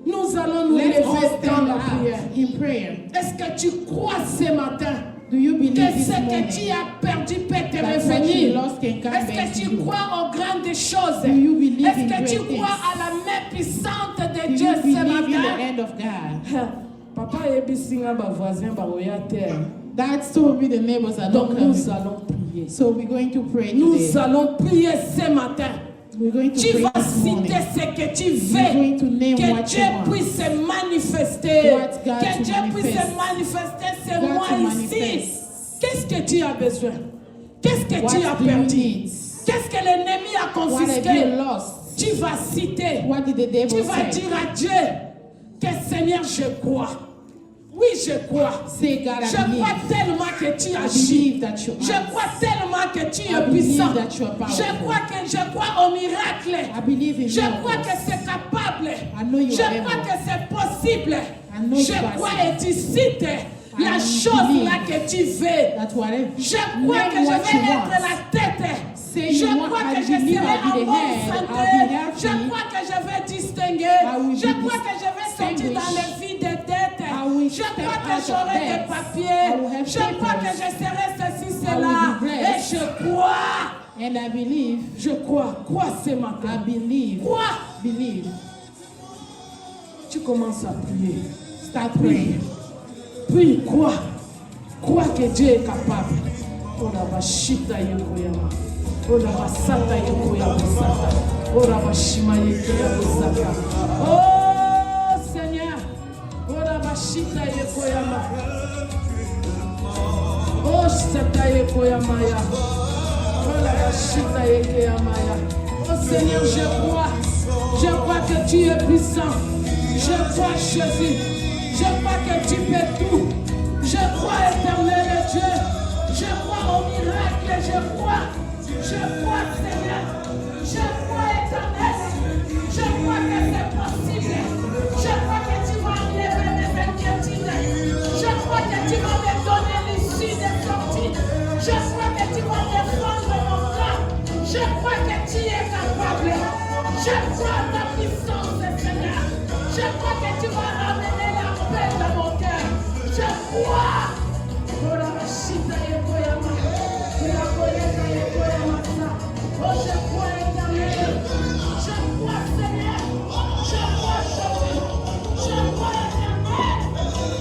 Nous allons nous Let's all lever dans stand la up prière. in prayer. Est-ce que tu crois ce matin Do you believe que this ce que morning tu as perdu peut te that what you revenir? lost can come Est-ce back que to tu you? crois aux grandes choses? Do you believe Est-ce in que tu great crois things? à la main puissante de Do Dieu you ce believe in the matin? hand of God? Papa ebisinga ba voisin ba oya terre. That's told me the neighbors are not Donc coming. nous allons prier. So we're going to pray Nous today. allons prier ce matin. We're going to Tu pray vas this morning. citer ce que tu We're going veux. to name Que what Dieu you want. puisse se manifester. Want God Que to Dieu puisse se manifest. manifester ce God mois to ici. manifest. Qu'est-ce que tu as besoin? Qu'est-ce que What tu as do you perdu? need? Qu'est-ce que l'ennemi a What have confisqué? you lost? Tu vas citer. What did the Tu devil vas say? dire à Dieu que Seigneur, je crois. Oui, je crois. Say, God, Je I believe. crois tellement que tu I agis. believe that you Je are. crois tellement que tu I es believe puissant. that you are powerful. Je crois au miracle. I believe in Je crois miracles. que c'est capable. I know you Je are crois able. que c'est possible. I know Je it's crois possible. et tu cites la I chose believe là que tu veux. That whatever. Je crois Name que je what vais you être want. la tête. Say Je you want, crois I que je believe serai I'll be en the bonne head, santé. I'll be happy. Je crois que je vais distinguer. I will Je be crois que je vais sortir distinguished. dans les vies des dettes. I will Je step crois que out of j'aurai des debt. papiers. I will have Je crois que papers. je serai ceci, will cela. be Et blessed. je crois. And I believe. Je crois. Crois ce matin. I believe. Crois. Believe. Tu commences à prier. Start praying. Puis crois. Crois que Dieu est capable. Ora bashita yokoyama. Ora basata yokoyama sata. Ora bashima yokoyama sata. Oh Seigneur. Ora bashita yokoyama. Oh sata yokoyama ya. Ora bashita yokoyama ya. Oh Seigneur, je crois que tu es puissant. Je crois Jésus. Je crois que tu peux tout. Je crois éternel Dieu. Je crois au miracle. Je crois. Seigneur. Je crois éternel. Je crois que c'est possible. Je crois que tu vas enlever mes inquiétudes. Je crois que tu vas me donner l'issue des sorties. Je crois que tu vas défendre mon corps. Je crois que tu es capable. Je crois ta puissance, Seigneur. Je crois que tu vas ramener la paix dans mon cœur. Je crois. Oh, je crois éternel. Je crois Seigneur. Je crois Jésus. Je crois éternel.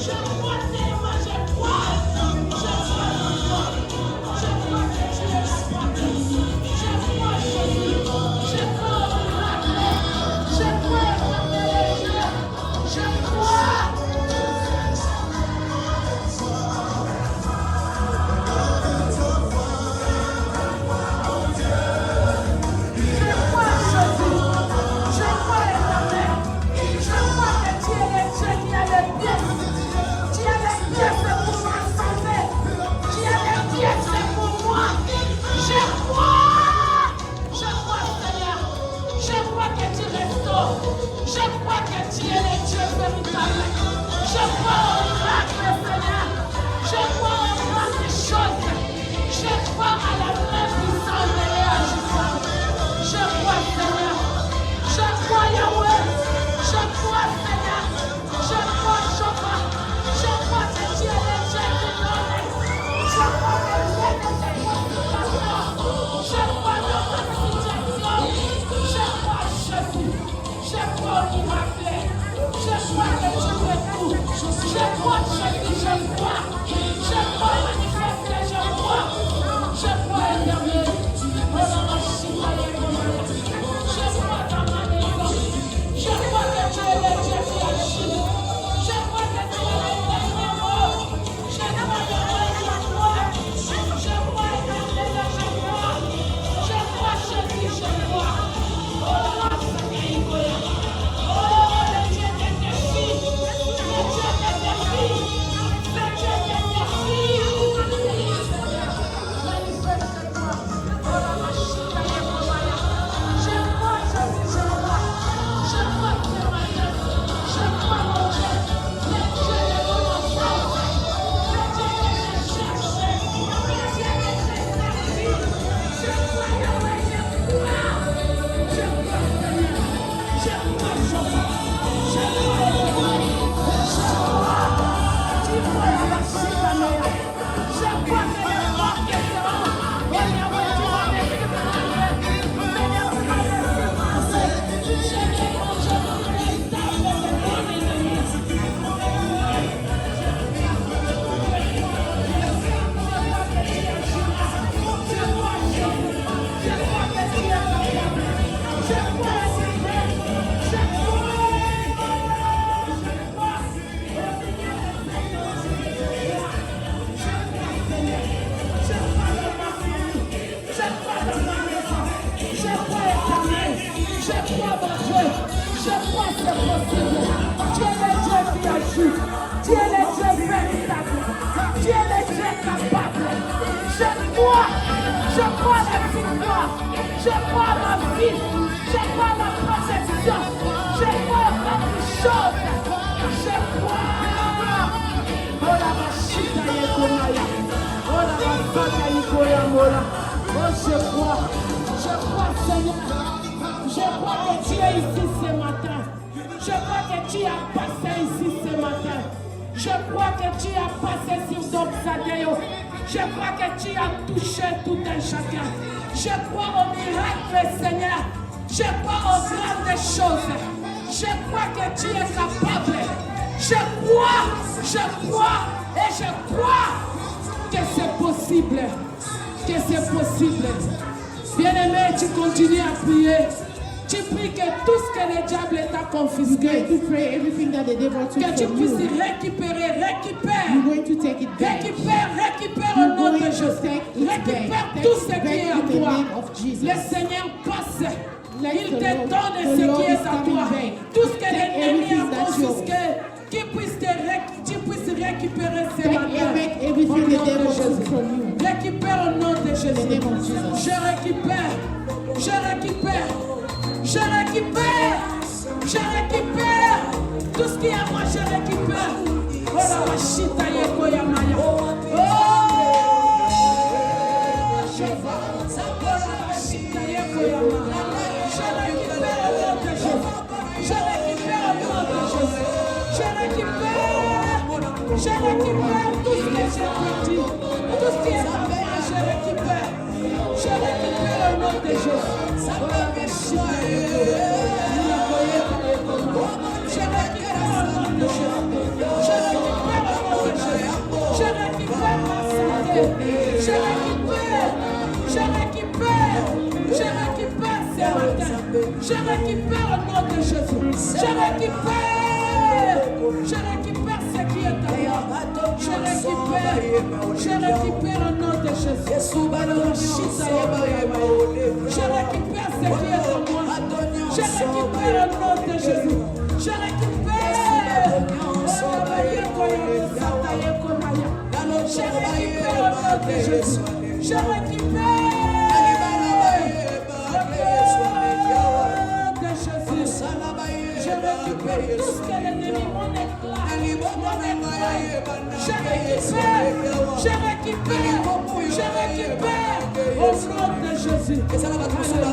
Je crois tellement, je crois. Je crois en toi. Je crois que tu es capable. Je crois Jésus. Je crois au miracle. Je crois éternel Dieu. Je crois. Je Je crois à ma vie. Je crois à ma protection. Je crois à quelque chose. Je crois. Oh la machita yekomaya. Oh la machita yekoyamola. Oh je crois. Je crois Seigneur. Je crois que tu es ici ce matin. Je crois que tu as passé ici ce matin. Je crois que tu as passé sur Dobsadeo. Je crois que tu as touché tout un chacun. Je crois au miracle, Seigneur. Je crois aux grandes choses. Je crois que tu es capable. Je crois et je crois que c'est possible. Que c'est possible. Bien-aimé, tu continues à prier. Tu pries que tout ce que le diable t'a confisqué, que tu puisses récupérer, récupère au nom de Jésus. Récupère tout ce qui est à toi. Le Seigneur passe. Il te donne ce qui est à toi. Tout ce que l'ennemi a confisqué, tu puisses récupérer ce matin. Au nom de Jésus. Récupère au nom de Jésus. Je récupère. Tout ce qui est à moi, je récupère. Oh la machita yekoyamaya. Oh, je vois. Oh la machita yekoyamaya. Je récupère au nom de Jésus. Je récupère au nom de Jésus. Je récupère tout ce que j'ai dit. Tout ce qui est à moi, je récupère. Je récupère au nom de Jésus. Oh la machita yekoyamaya. Je récupère au nom de Jésus. Je récupère ma santé. Je récupère ce matin. Je récupère au nom de Jésus. Je récupère ce qui est à moi. Je récupère au nom de Jésus. Je récupère ce qui est à moi. Je récupère au nom de Jésus. Je récupère. Je récupère au nom de Jésus. Je récupère. Je récupère tout ce que l'ennemi m'en éclate. Je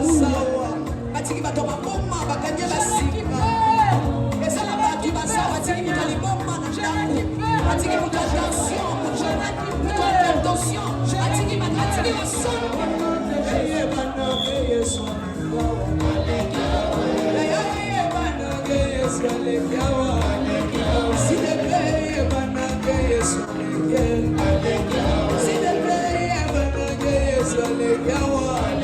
récupère au nom de Jésus.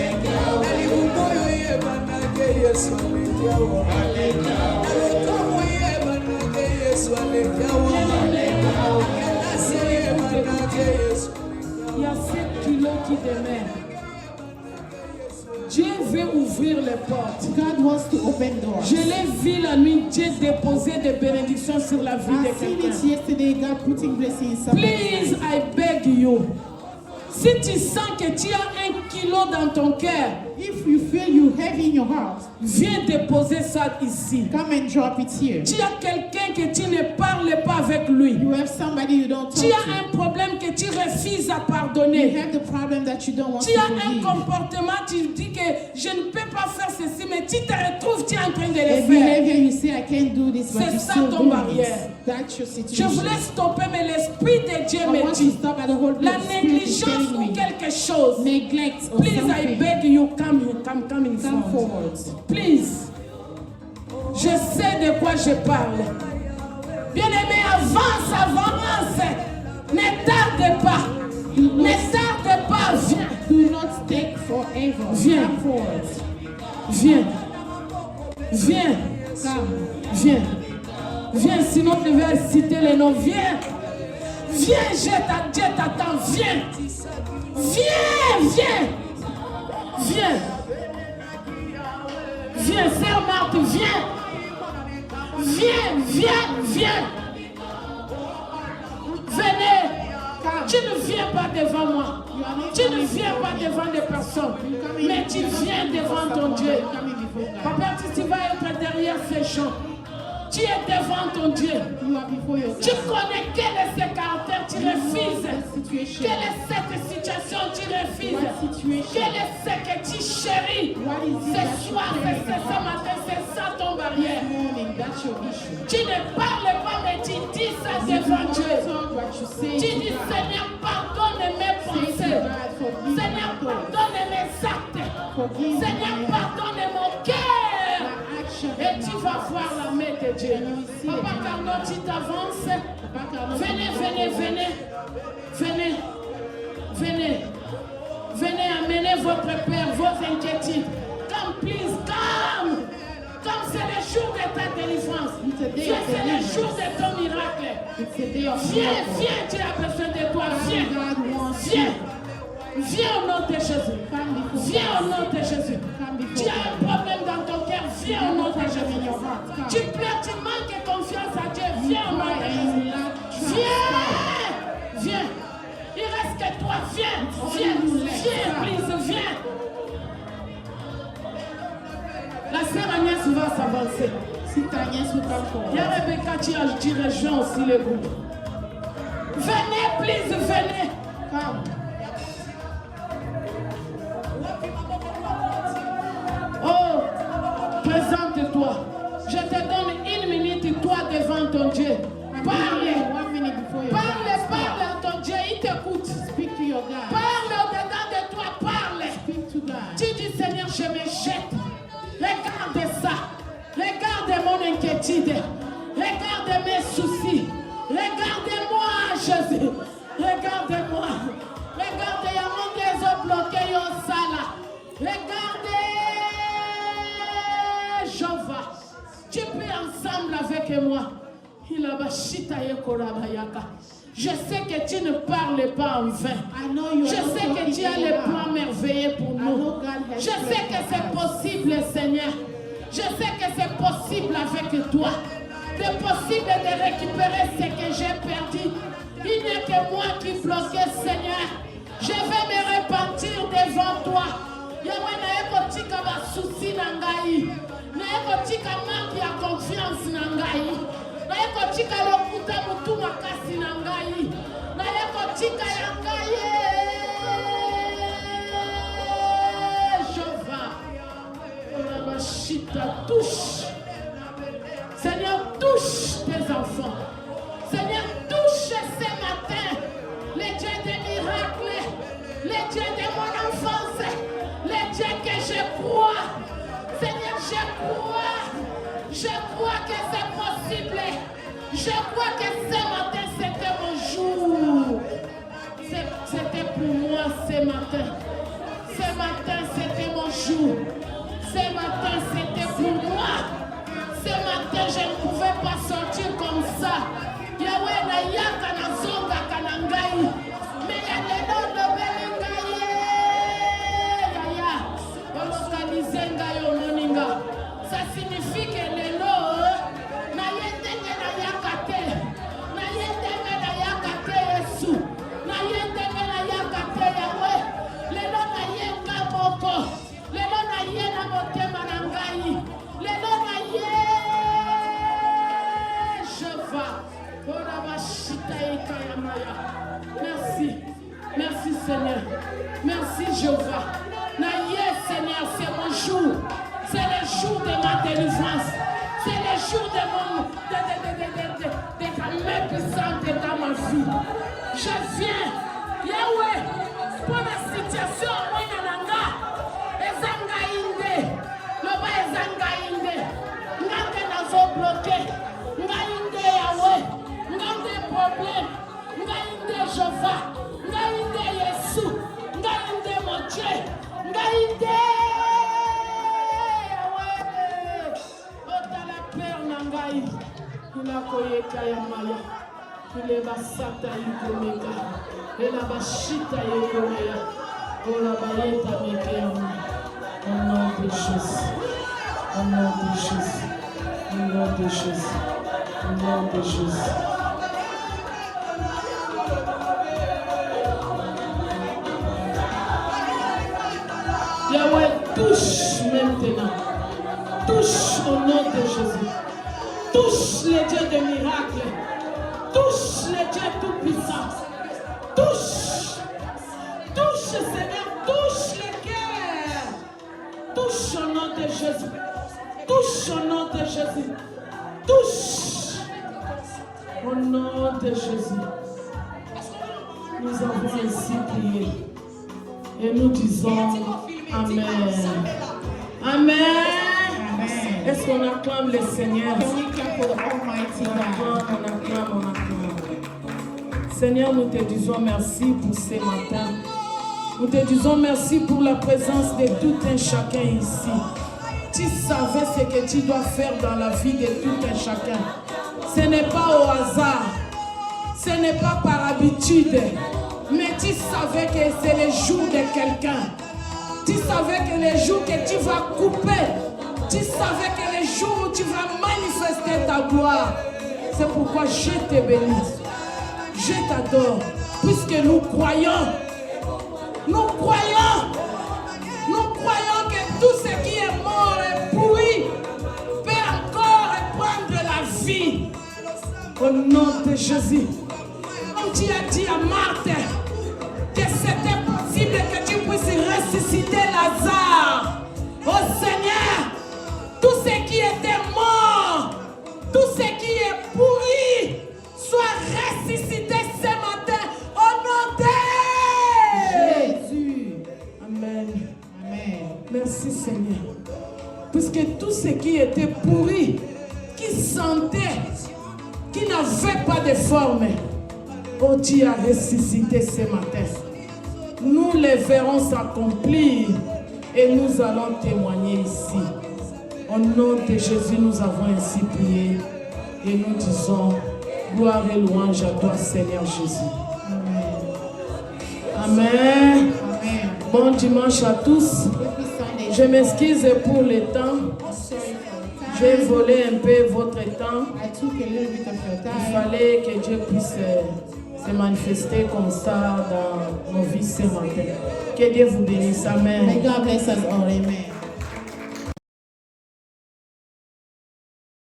Il y a 7 kilos qui demeurent. Dieu veut ouvrir les portes. God wants to open doors. Je l'ai vu la nuit, Dieu déposer des bénédictions sur la vie de quelqu'un. Please, I beg you. Si tu sens que tu as 1 kilo dans ton cœur, if you feel you heavy in your heart, viens déposer ça ici. Come and drop it here. Tu as quelqu'un que tu ne parles pas avec lui. You have somebody you don't talk to. Tu as un problème que tu refuses à pardonner. You have the problem that you don't want to forgive. Tu as un comportement, tu dis que je ne peux pas faire ceci, mais tu te retrouves, tu es en train de le faire. You say, I can't do this, but c'est ça ton barrière. That's your situation. Je voulais stopper, mais l'Esprit de Dieu me dit la négligence ou quelque chose. Neglect. Please, I beg you, come forward. Please. Je sais de quoi je parle. Bien-aimé, avance. Ne tarde pas. Viens. Do not take forever. Viens. Come forward. Viens. Viens, sinon je vais citer les noms. Viens, Dieu t'attend. Viens. Sœur Marthe, viens. Venez. Tu ne viens pas devant moi. Tu ne viens pas devant des personnes. Mais tu viens devant ton Dieu. Papa, tu vas être derrière ces gens. Tu es devant ton Dieu. Tu connais quel est ce caractère, tu refuses. Quelle est cette situation, tu refuses. Quel est ce que tu chéris. Ce soir, ce matin, c'est ça ton barrière. Tu ne parles pas, mais tu dis ça devant Dieu. Tu dis, Seigneur, pardonne mes pensées. Seigneur, pardonne mes actes. Seigneur, pardonne mon cœur. Et tu vas voir la main de Dieu. Papa Carlo, tu t'avances. Venez amener votre Père, vos inquiétudes. Come, please, come. Comme c'est le jour de ta délivrance. C'est le jour de ton miracle. Viens, tu as besoin de toi. Viens au nom de Jésus. Viens au nom de Jésus. Tu as un problème dans ton cœur. Viens au nom de Jésus. Tu pleures, tu manques confiance à Dieu. Viens au nom de Jésus. Viens. Il reste que toi. Viens, please, viens. La sœur Agnès va s'avancer. Si ta Agnès ou ta femme. Il y a Rebecca qui rejoint aussi le groupe. Venez, please, venez. Come. Oh, présente-toi. Je te donne 1 minute, toi devant ton Dieu. Parle à ton Dieu, il t'écoute. Parle au-dedans de toi, parle. Tu dis, Seigneur, je me jette. Regarde ça. Regarde mon inquiétude. Regarde mes soucis. Regardez-moi, Jésus. Regardez-moi. Regardez, il y a mon désir bloqué au sala. Regardez, Jova. Tu peux ensemble avec moi. Je sais que tu ne parles pas en vain. Je sais que tu as les plans merveilleux pour nous. Je sais que c'est possible, Seigneur. Je sais que c'est possible avec toi. C'est possible de récupérer ce que j'ai perdu. Il n'y a que moi qui bloque, Seigneur. Je vais me repentir devant toi. Yahweh naeko tika ba souci nangai. Naeko tika manque ya confiance nangai. Naeko tika lokuta mutu makasi nangai. Naeko tika yangai. Jova. Chita touche. Seigneur, touche tes enfants. Seigneur, touche ce matin les dieux des miracles, les dieux de mon enfance, les dieux que je crois. Seigneur, je crois que c'est possible. Je crois que ce matin, c'était mon jour. C'était pour moi ce matin. Ce matin, c'était mon jour. Ce matin, c'était pour moi. Ce matin, je ne pouvais pas sortir comme ça. Yahweh na yaka na zonga kanangai. Mais ya lelo no belengai. Yaya. Olokalize ngai omoninga. Ça signifie que lelo na yendenge na yakate. Na yendenge na yakate Yesu. Na yendenge na yakate Yahweh. Lelo na yenga moko. Lelo na yena motema na ngai. Lelo na ye. Merci. Merci Seigneur. Merci Jéhovah. Naïe Seigneur, c'est mon jour. C'est le jour de ma délivrance. C'est le jour de ta main puissante dans ma vie. Je viens. Yahweh, pour la situation, moi nananga. Ezanga inde. Loba ezanga inde. Nanga nazo bloqué. Ngainde Yahweh. Ngainde problème. Ngainde Jéhovah. Ngainde Yesu. Ngainde mon Dieu. Ngainde Yahweh. Otala père nangai. Ila koyeka ya maya. Ile basata yikomeka. Ela bashita yikomeka. Ola bayeta mekea. Au nom de Jésus. Au nom de Jésus. Au nom de Jésus. Au nom de Jésus. maintenant. Touche au nom de Jésus. Touche les dieux de miracles. Touche les dieux tout-puissants. Touche. Touche, Seigneur. Touche les cœurs. Touche au nom de Jésus. Touche au nom de Jésus. Touche. Au nom de Jésus. Nous avons ainsi prié. Et nous disons Amen. Amen. Est-ce qu'on acclame le Seigneur? On acclame. Seigneur, nous te disons merci pour ce matin. Nous te disons merci pour la présence de tout un chacun ici. Tu savais ce que tu dois faire dans la vie de tout un chacun. Ce n'est pas au hasard. Ce n'est pas par habitude. Mais tu savais que c'est le jour de quelqu'un. Tu savais que le jour que tu vas couper. Tu savais que le jour où tu vas manifester ta gloire. C'est pourquoi je te bénis. Je t'adore. Puisque nous croyons. Nous croyons. Nous croyons que tout ce qui est mort et pourri peut encore reprendre la vie. Au nom de Jésus. Comme tu as dit à Marthe que c'était possible que tu puisses ressusciter Lazare. Oh Seigneur, tout ce qui était mort, tout ce qui est pourri, soit ressuscité ce matin au nom de Jésus. Amen. Amen. Merci Seigneur. Puisque tout ce qui était pourri, qui sentait, qui n'avait pas de forme, oh Dieu a ressuscité ce matin. Nous les verrons s'accomplir et nous allons témoigner ici. Au nom de Jésus, nous avons ainsi prié et nous disons gloire et louange à toi, Seigneur Jésus. Amen. Amen. Amen. Bon dimanche à tous. Je m'excuse pour le temps. J'ai volé un peu votre temps. Il fallait que Dieu puisse se manifester comme ça dans nos vies ce matin. Que Dieu vous bénisse. Amen. May God bless us all. Amen.